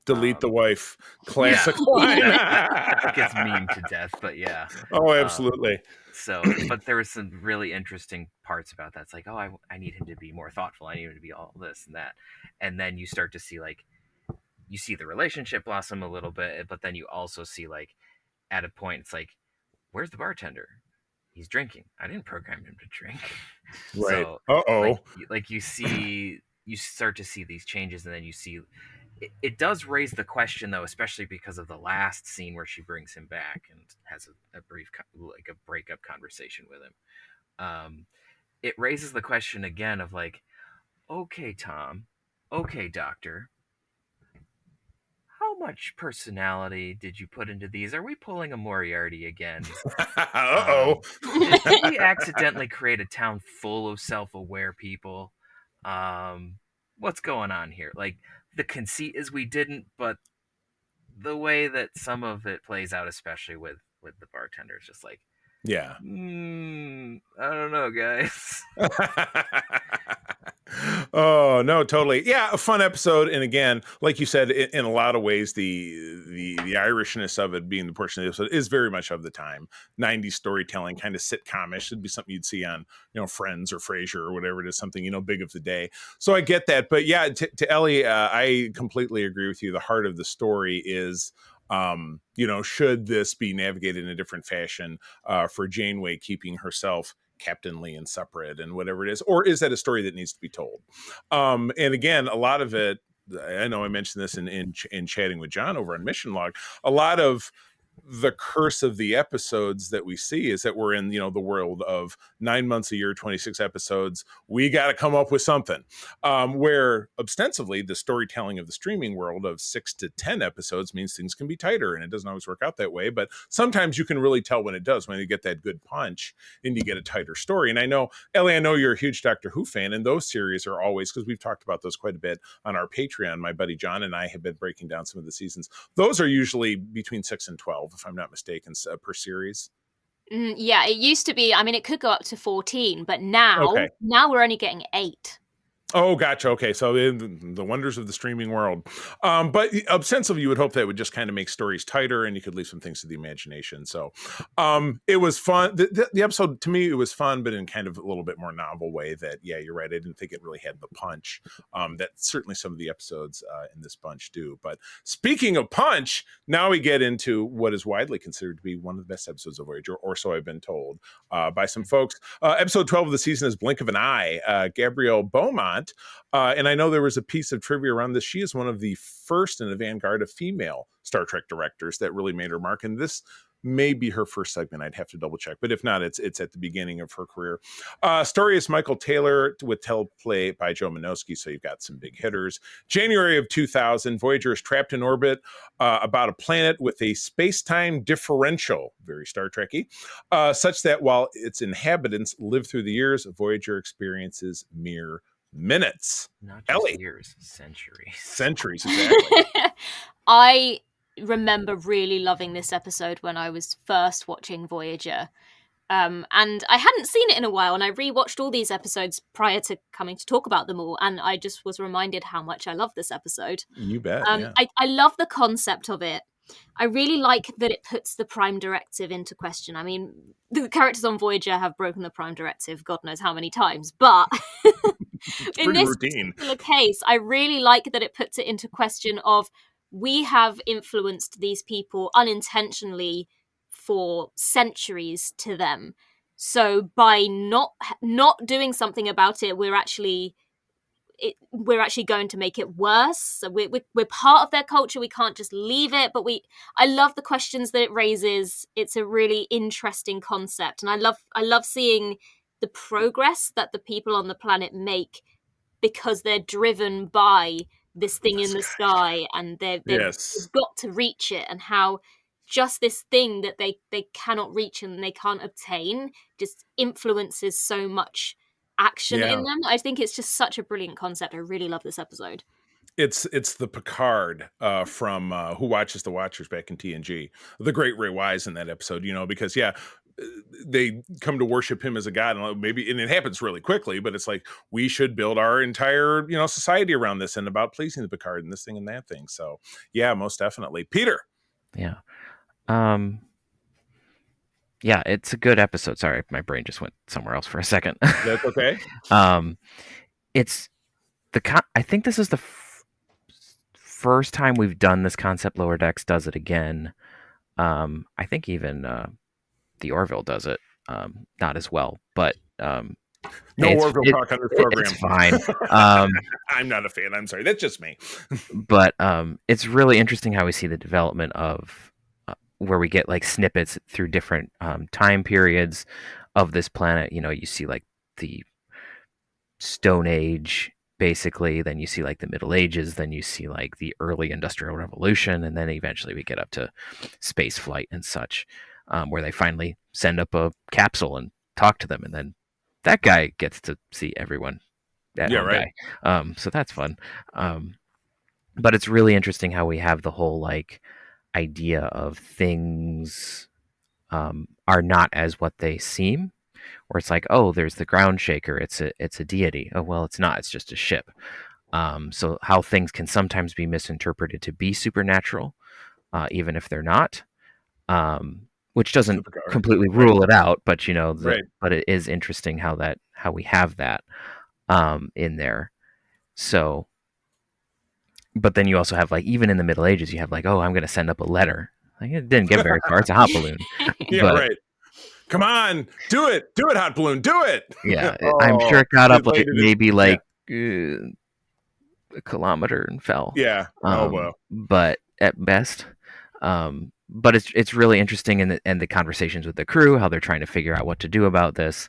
Delete the wife. Classic Yeah, line. that gets meme to death, but yeah. Oh, absolutely. So, but there was some really interesting parts about that. It's like, oh, I need him to be more thoughtful. I need him to be all this and that. And then you start to see, like, you see the relationship blossom a little bit, but then you also see, like, at a point, it's like, where's the bartender? He's drinking. I didn't program him to drink. Right. So, Uh-oh. like you start to see these changes, and then you see it does raise the question, though, especially because of the last scene where she brings him back and has a brief like a breakup conversation with him. It raises the question again of like, okay, Tom, okay, Doctor, how much personality did you put into these? Are we pulling a Moriarty again? Uh-oh. Did we accidentally create a town full of self-aware people? What's going on here? Like, the conceit is we didn't, but the way that some of it plays out, especially with the bartender, is just like, Yeah. I don't know, guys. Oh no, totally. Yeah, a fun episode. And again, like you said, in a lot of ways, the Irishness of it being the portion of the episode is very much of the time. 90s storytelling, kind of sitcomish. It'd be something you'd see on, Friends or Frasier or whatever it is, something, big of the day. So I get that. But yeah, to Ellie, I completely agree with you. The heart of the story is should this be navigated in a different fashion for Janeway keeping herself captainly and separate and whatever it is, or is that a story that needs to be told? And again, a lot of it, I know I mentioned this in chatting with John over on Mission Log, a lot of the curse of the episodes that we see is that we're in, the world of 9 months a year, 26 episodes. We got to come up with something, where ostensibly the storytelling of the streaming world of 6 to 10 episodes means things can be tighter, and it doesn't always work out that way. But sometimes you can really tell when it does, when you get that good punch and you get a tighter story. And I know, Ellie, I know you're a huge Doctor Who fan, and those series are always, because we've talked about those quite a bit on our Patreon. My buddy John and I have been breaking down some of the seasons. Those are usually between 6 and 12, if I'm not mistaken, per series. Yeah, it used to be. I mean, it could go up to 14, but now Okay. we're only getting 8. Oh, gotcha. Okay, so the wonders of the streaming world. But ostensibly, you would hope that would just kind of make stories tighter, and you could leave some things to the imagination. So, it was fun. The episode, to me, it was fun, but in kind of a little bit more novel way. That, yeah, you're right. I didn't think it really had the punch that certainly some of the episodes in this bunch do. But speaking of punch, now we get into what is widely considered to be one of the best episodes of Voyager, or so I've been told by some folks. Episode 12 of the season is Blink of an Eye. Gabrielle Beaumont. And I know there was a piece of trivia around this. She is one of the first in the vanguard of female Star Trek directors that really made her mark. And this may be her first segment. I'd have to double check. But if not, it's at the beginning of her career. Story is Michael Taylor with teleplay by Joe Minoski. So you've got some big hitters. January of 2000, Voyager is trapped in orbit about a planet with a space-time differential, very Star Trek-y, such that while its inhabitants live through the years, Voyager experiences mere minutes. Not just Ellie. years, centuries. Centuries, exactly. I remember really loving this episode when I was first watching Voyager. And I hadn't seen it in a while, and I rewatched all these episodes prior to coming to talk about them all, and I just was reminded how much I love this episode. You bet, yeah. I love the concept of it. I really like that it puts the Prime Directive into question. I mean, the characters on Voyager have broken the Prime Directive God knows how many times, but in this particular case, I really like that it puts it into question of, we have influenced these people unintentionally for centuries to them. So by not doing something about it, we're actually going to make it worse. So we're part of their culture. We can't just leave it. But I love the questions that it raises. It's a really interesting concept, and I love seeing the progress that the people on the planet make because they're driven by this thing in the sky, and they've got to reach it, and how just this thing that they cannot reach and they can't obtain just influences so much action in them. I think it's just such a brilliant concept. I really love this episode. It's the Picard from Who Watches the Watchers back in TNG. The great Ray Wise in that episode, because they come to worship him as a god, and maybe, and it happens really quickly, but it's like, we should build our entire, society around this and about pleasing the Picard and this thing and that thing. So yeah, most definitely. Peter. Yeah. Yeah, it's a good episode. Sorry, my brain just went somewhere else for a second. That's okay. It's I think this is the first time we've done this concept. Lower Decks does it again. I think even the Orville does it. Not as well, but no Orville talk on this program. It's fine. I'm not a fan. I'm sorry. That's just me. But it's really interesting how we see the development of where we get like snippets through different time periods of this planet. You see like the Stone Age, basically, then you see like the Middle Ages, then you see like the early Industrial Revolution, and then eventually we get up to space flight and such, where they finally send up a capsule and talk to them, and then that guy gets to see everyone. Right. So that's fun. But it's really interesting how we have the whole like idea of things are not as what they seem. Where it's like, oh, there's the ground shaker. It's a deity. Oh, well, it's not. It's just a ship. So how things can sometimes be misinterpreted to be supernatural, even if they're not, which doesn't completely rule it out. But but it is interesting how we have that in there. So, but then you also have like, even in the Middle Ages, you have like, oh, I'm going to send up a letter. Like, it didn't get very far. It's a hot balloon. Right. Come on, do it, hot balloon, do it. Yeah, I'm sure it got up like maybe like a kilometer and fell. Yeah. Well. But at best, but it's really interesting in the conversations with the crew, how they're trying to figure out what to do about this.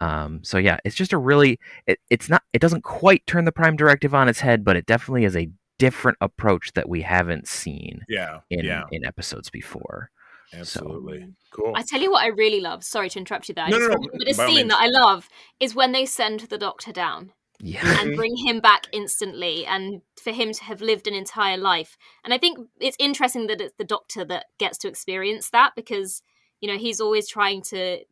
So yeah, it's just a really it doesn't quite turn the Prime Directive on its head, but it definitely is a different approach that we haven't seen. In episodes before. Absolutely. So, cool. I tell you what I really love. Sorry to interrupt you there. No. But a scene that I love is when they send the Doctor down. Yeah. And bring him back instantly, and for him to have lived an entire life. And I think it's interesting that it's the Doctor that gets to experience that, because, he's always trying to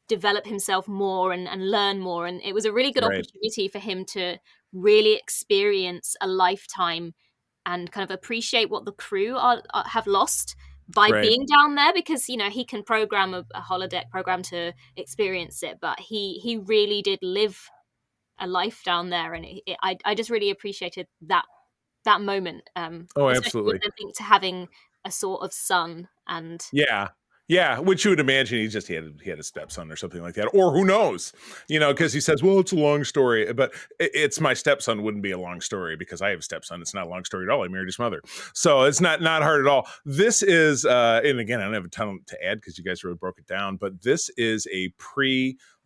develop himself more and learn more. And it was a really good opportunity for him to really experience a lifetime and kind of appreciate what the crew have lost by being down there, because he can program a holodeck program to experience it, but he really did live a life down there, and I just really appreciated that moment. Absolutely. I think to having a sort of son and Yeah, which you would imagine he had a stepson or something like that, or who knows, because he says, well, it's a long story, but it's my stepson wouldn't be a long story because I have a stepson. It's not a long story at all. I married his mother, so it's not hard at all. This is, and again, I don't have a ton to add because you guys really broke it down, but this is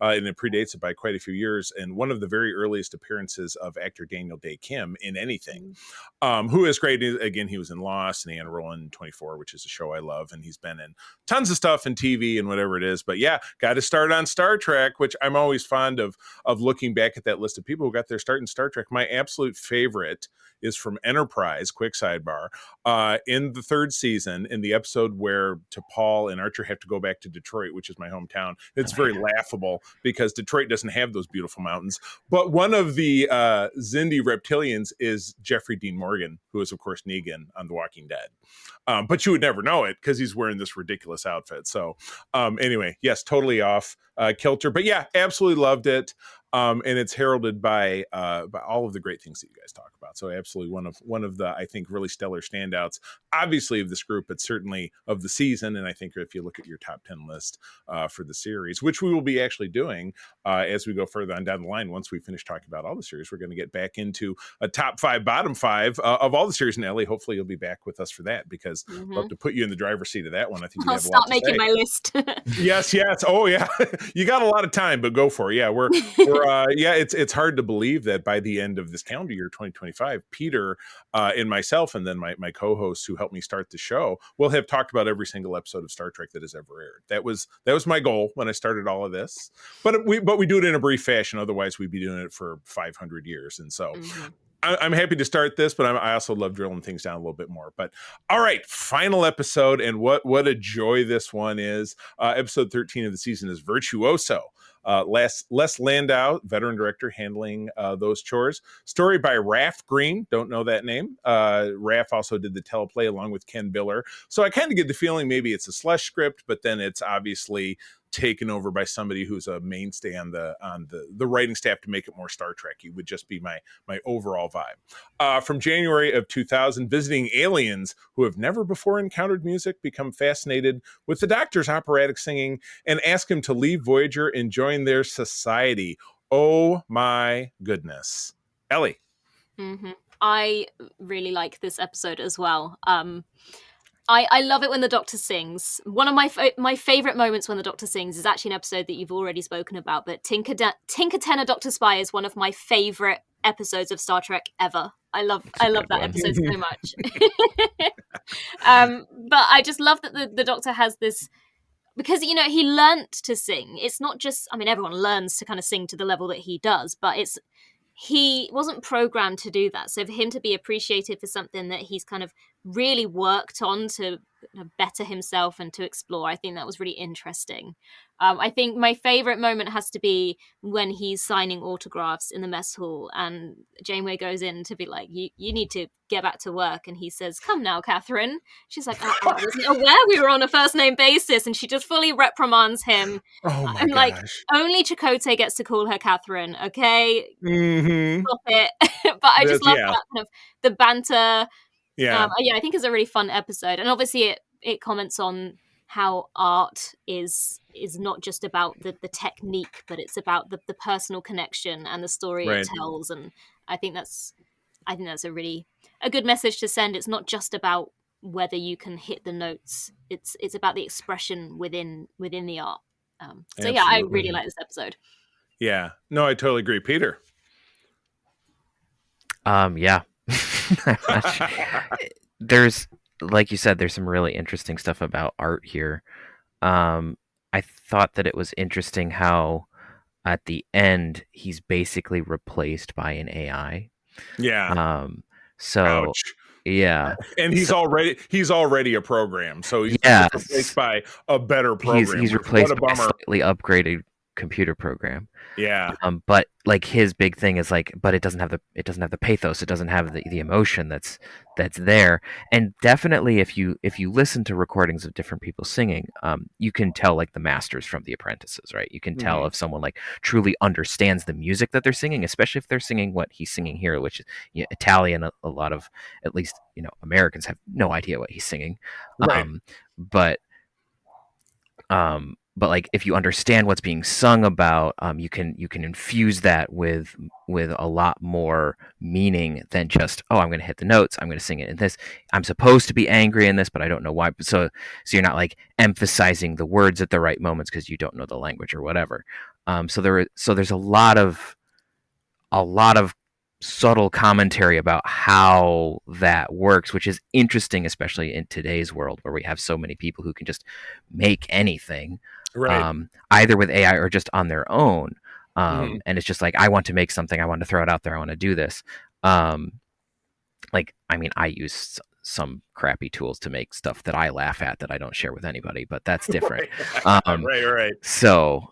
and it predates it by quite a few years, and one of the very earliest appearances of actor Daniel Day Kim in anything, who is great. Again, he was in Lost and Anne Roland 24, which is a show I love, and he's been in tons of stuff in TV and whatever it is. But yeah, got to start on Star Trek, which I'm always fond of looking back at that list of people who got their start in Star Trek. My absolute favorite is from Enterprise, quick sidebar, in the third season, in the episode where T'Pol and Archer have to go back to Detroit, which is my hometown. It's very laughable because Detroit doesn't have those beautiful mountains. But one of the Xindi reptilians is Jeffrey Dean Morgan, who is, of course, Negan on The Walking Dead. But you would never know it because he's wearing this ridiculous outfit. So anyway, yes, totally off kilter. But yeah, absolutely loved it. And it's heralded by all of the great things that you guys talk about. So absolutely one of the, I think, really stellar standouts, obviously of this group, but certainly of the season. And I think if you look at your top 10 list for the series, which we will be actually doing as we go further on down the line, once we finish talking about all the series, we're going to get back into a top 5, bottom 5 of all the series. And Ellie, hopefully you'll be back with us for that, because I'd love to put you in the driver's seat of that one. I think I'll start making my list. Yes. Oh yeah. You got a lot of time, but go for it. Yeah. We're it's hard to believe that by the end of this calendar year, 2025, Peter and myself, and then my co-hosts who helped me start the show, will have talked about every single episode of Star Trek that has ever aired. That was my goal when I started all of this, but we do it in a brief fashion. Otherwise we'd be doing it for 500 years. And so I'm happy to start this, but I also love drilling things down a little bit more. But all right, final episode, and what a joy this one is. Episode 13 of the season is Virtuoso. Les Landau, veteran director, handling those chores. Story by Raph Green. Don't know that name. Raph also did the teleplay along with Ken Biller. So I kind of get the feeling maybe it's a Slush script, but then it's obviously taken over by somebody who's a mainstay on the writing staff to make it more Star Trek-y would just be my overall vibe. From January of 2000, visiting aliens who have never before encountered music become fascinated with the Doctor's operatic singing and ask him to leave Voyager and join their society. Oh my goodness. Ellie. Mm-hmm. I really like this episode as well. I love it when the Doctor sings. One of my favorite moments when the Doctor sings is actually an episode that you've already spoken about, but Tinker Tenor Doctor Spy is one of my favorite episodes of Star Trek ever. I love that episode so much. But I just love that the Doctor has this, because he learnt to sing. It's not just, I mean, everyone learns to kind of sing to the level that he does, but he wasn't programmed to do that. So for him to be appreciated for something that he's kind of really worked on to better himself and to explore, I think that was really interesting. I think my favorite moment has to be when he's signing autographs in the mess hall and Janeway goes in to be like, you need to get back to work. And he says, come now, Catherine. She's like, I wasn't aware we were on a first name basis. And she just fully reprimands him. Oh my I'm gosh. like, only Chakotay gets to call her Catherine, okay? Mm-hmm. Stop it. But I just love that kind of the banter. Yeah. I think it's a really fun episode. And obviously it comments on how art is not just about the technique, but it's about the personal connection and the story it tells. And I think that's a good message to send. It's not just about whether you can hit the notes. It's about the expression within the art. So yeah, I really like this episode. Yeah. No, I totally agree. Peter. Yeah. There's, like you said, there's some really interesting stuff about art here. I thought that it was interesting how at the end he's basically replaced by an AI. Yeah. So ouch. Yeah. And he's already a program. So he's replaced by a better program. He's replaced by a slightly upgraded computer program. Yeah. But like his big thing is like, but it doesn't have the pathos, it doesn't have the emotion that's there. And definitely if you listen to recordings of different people singing, you can tell like the masters from the apprentices, right? You can tell if someone like truly understands the music that they're singing, especially if they're singing what he's singing here, which is Italian. A lot of, at least, Americans have no idea what he's singing. Right. But like if you understand what's being sung about, you can infuse that with a lot more meaning than just, oh, I'm going to hit the notes, I'm going to sing it in this, I'm supposed to be angry in this, but I don't know why. So you're not like emphasizing the words at the right moments because you don't know the language or whatever. So there's a lot of subtle commentary about how that works, which is interesting, especially in today's world where we have so many people who can just make anything. Right. Either with AI or just on their own. And it's just like, I want to make something, I want to throw it out there, I want to do this. Like, I mean, I use some crappy tools to make stuff that I laugh at that I don't share with anybody, but that's different. Right. So,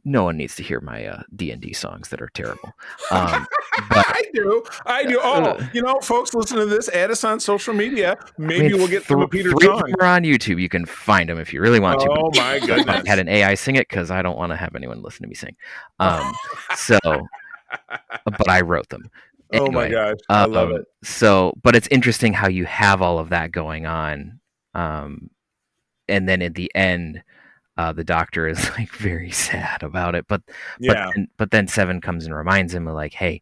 no one needs to hear my D&D songs that are terrible. But I do. Oh, folks, listen to this. Add us on social media. Maybe we'll get some of Peter's songs. We're on YouTube. You can find them if you really want to. Oh my goodness! I had an AI sing it because I don't want to have anyone listen to me sing. But I wrote them. Anyway, oh my gosh, I love it. So, but it's interesting how you have all of that going on, and then at the end, the Doctor is like very sad about it. But then Seven comes and reminds him of like, hey,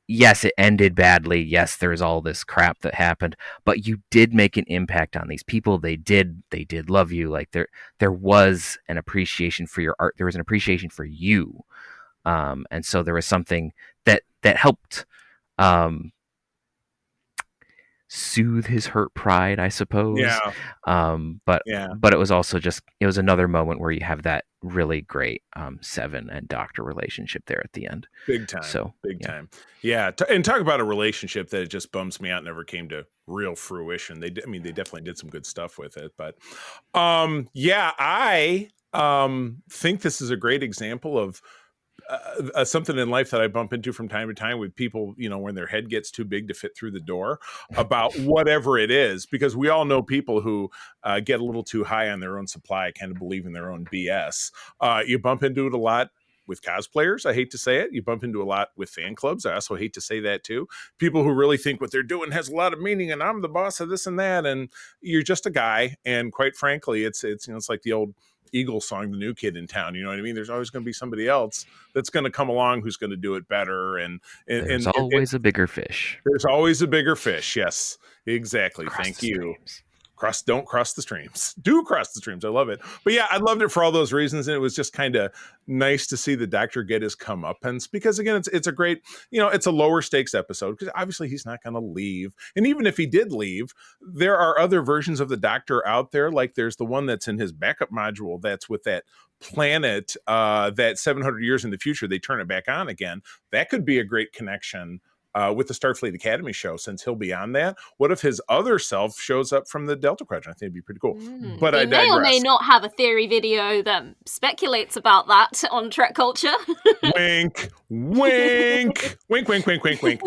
yes, it ended badly. Yes, there's all this crap that happened, but you did make an impact on these people. They did love you. Like there was an appreciation for your art. There was an appreciation for you. And so there was something that helped soothe his hurt pride, I suppose. Yeah. But it was also it was another moment where you have that really great Seven and Doctor relationship there at the end. Big time. So Big yeah. time. Yeah. And talk about a relationship that just bums me out, never came to real fruition. They definitely did some good stuff with it. But yeah, I think this is a great example of something in life that I bump into from time to time with people, when their head gets too big to fit through the door about whatever it is, because we all know people who get a little too high on their own supply, kind of believe in their own BS. You bump into it a lot with cosplayers. I hate to say it. You bump into a lot with fan clubs. I also hate to say that too. People who really think what they're doing has a lot of meaning and I'm the boss of this and that. And you're just a guy. And quite frankly, it's like the old Eagles song, The New Kid in Town. You know what I mean? There's always going to be somebody else that's going to come along who's going to do it better. And there's always a bigger fish. There's always a bigger fish. Yes, exactly. Thank you. Streams. Don't cross the streams. Do cross the streams. I love it. But yeah, I loved it for all those reasons. And it was just kind of nice to see the Doctor get his comeuppance, because again, it's a great, it's a lower stakes episode, because obviously he's not going to leave. And even if he did leave, there are other versions of the Doctor out there. Like there's the one that's in his backup module that's with that planet that 700 years in the future, they turn it back on again. That could be a great connection with the Starfleet Academy show, since he'll be on that. What if his other self shows up from the Delta Quadrant? I think it'd be pretty cool. But we may or may not have a theory video that speculates about that on TrekCulture. Wink, wink, wink, wink, wink, wink, wink.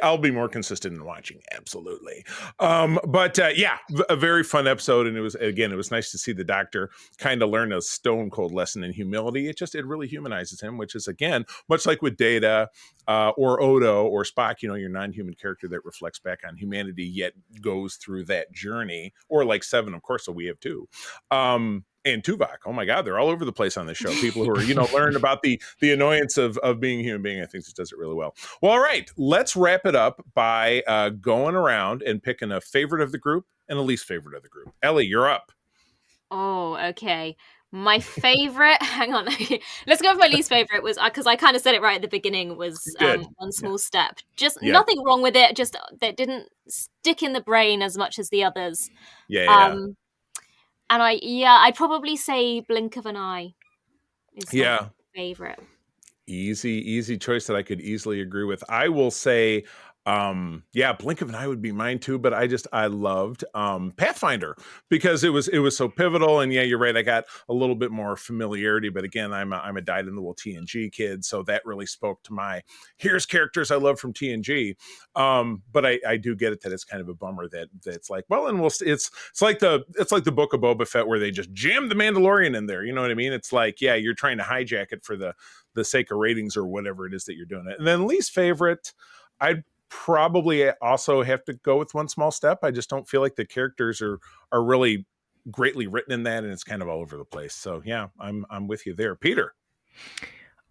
I'll be more consistent in watching. Absolutely. But yeah, a very fun episode. And it was nice to see the Doctor kind of learn a stone cold lesson in humility. It really humanizes him, which is, again, much like with Data or Odo or Spock, your non-human character that reflects back on humanity, yet goes through that journey. Or like Seven, of course, so we have two. And Tuvok, oh my God, they're all over the place on this show. People who are, learn about the annoyance of being a human being. I think this does it really well. Well, all right, let's wrap it up by going around and picking a favorite of the group and a least favorite of the group. Ellie, you're up. Oh, okay. My favorite, hang on, let's go with my least favorite, was because I kind of said it right at the beginning, was One Small Step. Just nothing wrong with it, just that didn't stick in the brain as much as the others. And I'd probably say Blink of an Eye is my favorite. Easy choice that I could easily agree with. I will say, Blink of an Eye would be mine too, but I loved Pathfinder, because it was so pivotal. And yeah, you're right, I got a little bit more familiarity, but again, I'm a dyed in the wool TNG kid, so that really spoke to here's characters I love from TNG. But I do get it that it's kind of a bummer that it's like, well, and it's like the Book of Boba Fett, where they just jammed the Mandalorian in there. You know what I mean? It's like, yeah, you're trying to hijack it for the sake of ratings or whatever it is that you're doing it. And then least favorite, I'd probably also have to go with One Small Step. I just don't feel like the characters are really greatly written in that, and it's kind of all over the place. So yeah, I'm with you there, Peter.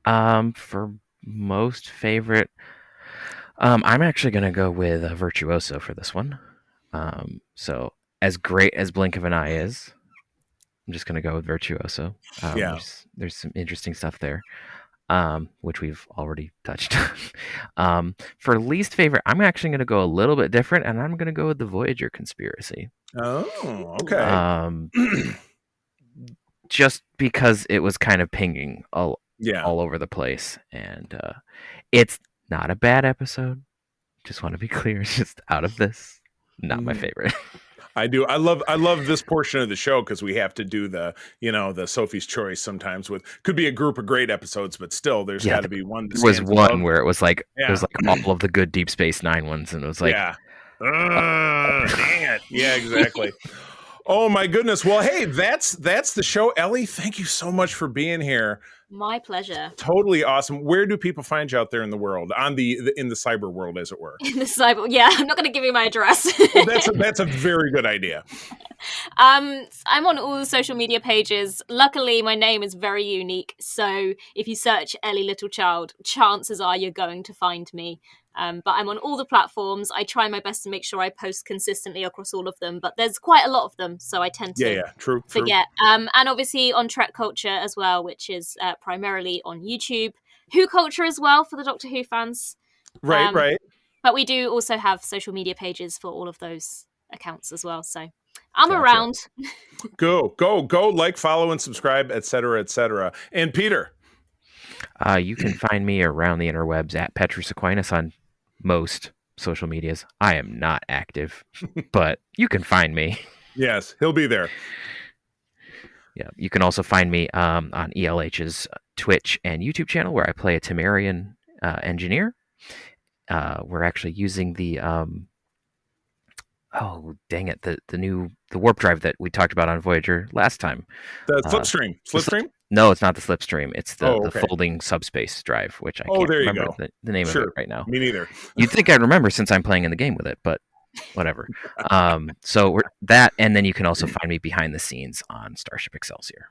For most favorite, I'm actually going to go with Virtuoso for this one. So as great as Blink of an Eye is, I'm just going to go with Virtuoso. There's some interesting stuff there, which we've already touched on. For least favorite, I'm actually going to go a little bit different, and I'm going to go with the Voyager conspiracy. Oh, okay. Just because it was kind of pinging all over the place, and it's not a bad episode. Just want to be clear, it's just out of this, not my favorite. I do. I love this portion of the show, because we have to do the Sophie's Choice sometimes could be a group of great episodes, but still there's got to be one. There was one where it was like it was like all of the good Deep Space Nine ones, and it was like, dang it. Yeah, exactly. Oh my goodness. Well, hey, that's the show. Ellie, thank you so much for being here. My pleasure. Totally awesome. Where do people find you out there in the world, in the cyber world, as it were? In the cyber, yeah. I'm not going to give you my address. Well, that's a very good idea. I'm on all the social media pages. Luckily, my name is very unique, so if you search Ellie Littlechild, chances are you're going to find me. But I'm on all the platforms. I try my best to make sure I post consistently across all of them, but there's quite a lot of them, so I tend to forget. And obviously on TrekCulture as well, which is primarily on YouTube. Who Culture as well for the Doctor Who fans. Right. But we do also have social media pages for all of those accounts as well. So I'm Gotcha. around. Go, like, follow, and subscribe, etc., etc. And Peter. You can find me around the interwebs at Petrus Aquinas on most social medias. I am not active, but you can find me. Yes, he'll be there. Yeah, you can also find me on ELH's Twitch and YouTube channel, where I play a Temerian engineer. We're actually using the oh dang it, the warp drive that we talked about on Voyager last time. The Slipstream? No, it's not the Slipstream. It's the okay. folding subspace drive, which I Oh, can't there you remember go. the name Sure. of it right now. Me neither. You'd think I'd remember since I'm playing in the game with it, but whatever. So we're that, and then you can also find me behind the scenes on Starship Excelsior.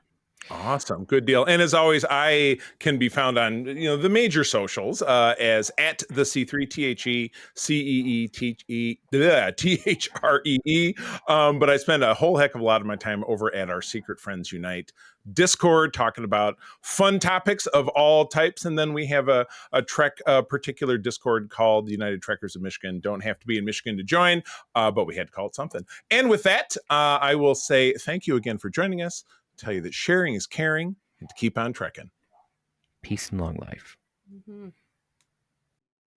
Awesome. Good deal. And as always, I can be found on the major socials as at the C3 THREE. But I spend a whole heck of a lot of my time over at our Secret Friends Unite Discord talking about fun topics of all types. And then we have a Trek particular Discord called the United Trekkers of Michigan. Don't have to be in Michigan to join, but we had to call it something. And with that, I will say thank you again for joining us. Tell you that sharing is caring, and to keep on trekking. Peace and long life. Mm-hmm.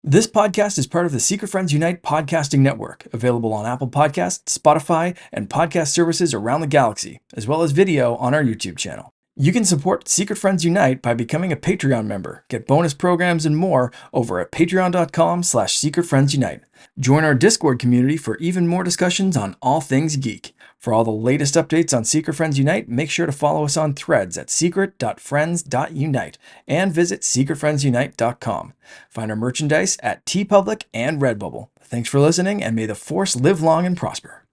This podcast is part of the Secret Friends Unite podcasting network, available on Apple Podcasts, Spotify, and podcast services around the galaxy, as well as video on our YouTube channel. You can support Secret Friends Unite by becoming a Patreon member, get bonus programs and more over at patreon.com/secretfriendsunite. Join our Discord community for even more discussions on all things geek. For all the latest updates on Secret Friends Unite, make sure to follow us on Threads at secret.friends.unite and visit secretfriendsunite.com. Find our merchandise at TeePublic and Redbubble. Thanks for listening, and may the Force live long and prosper.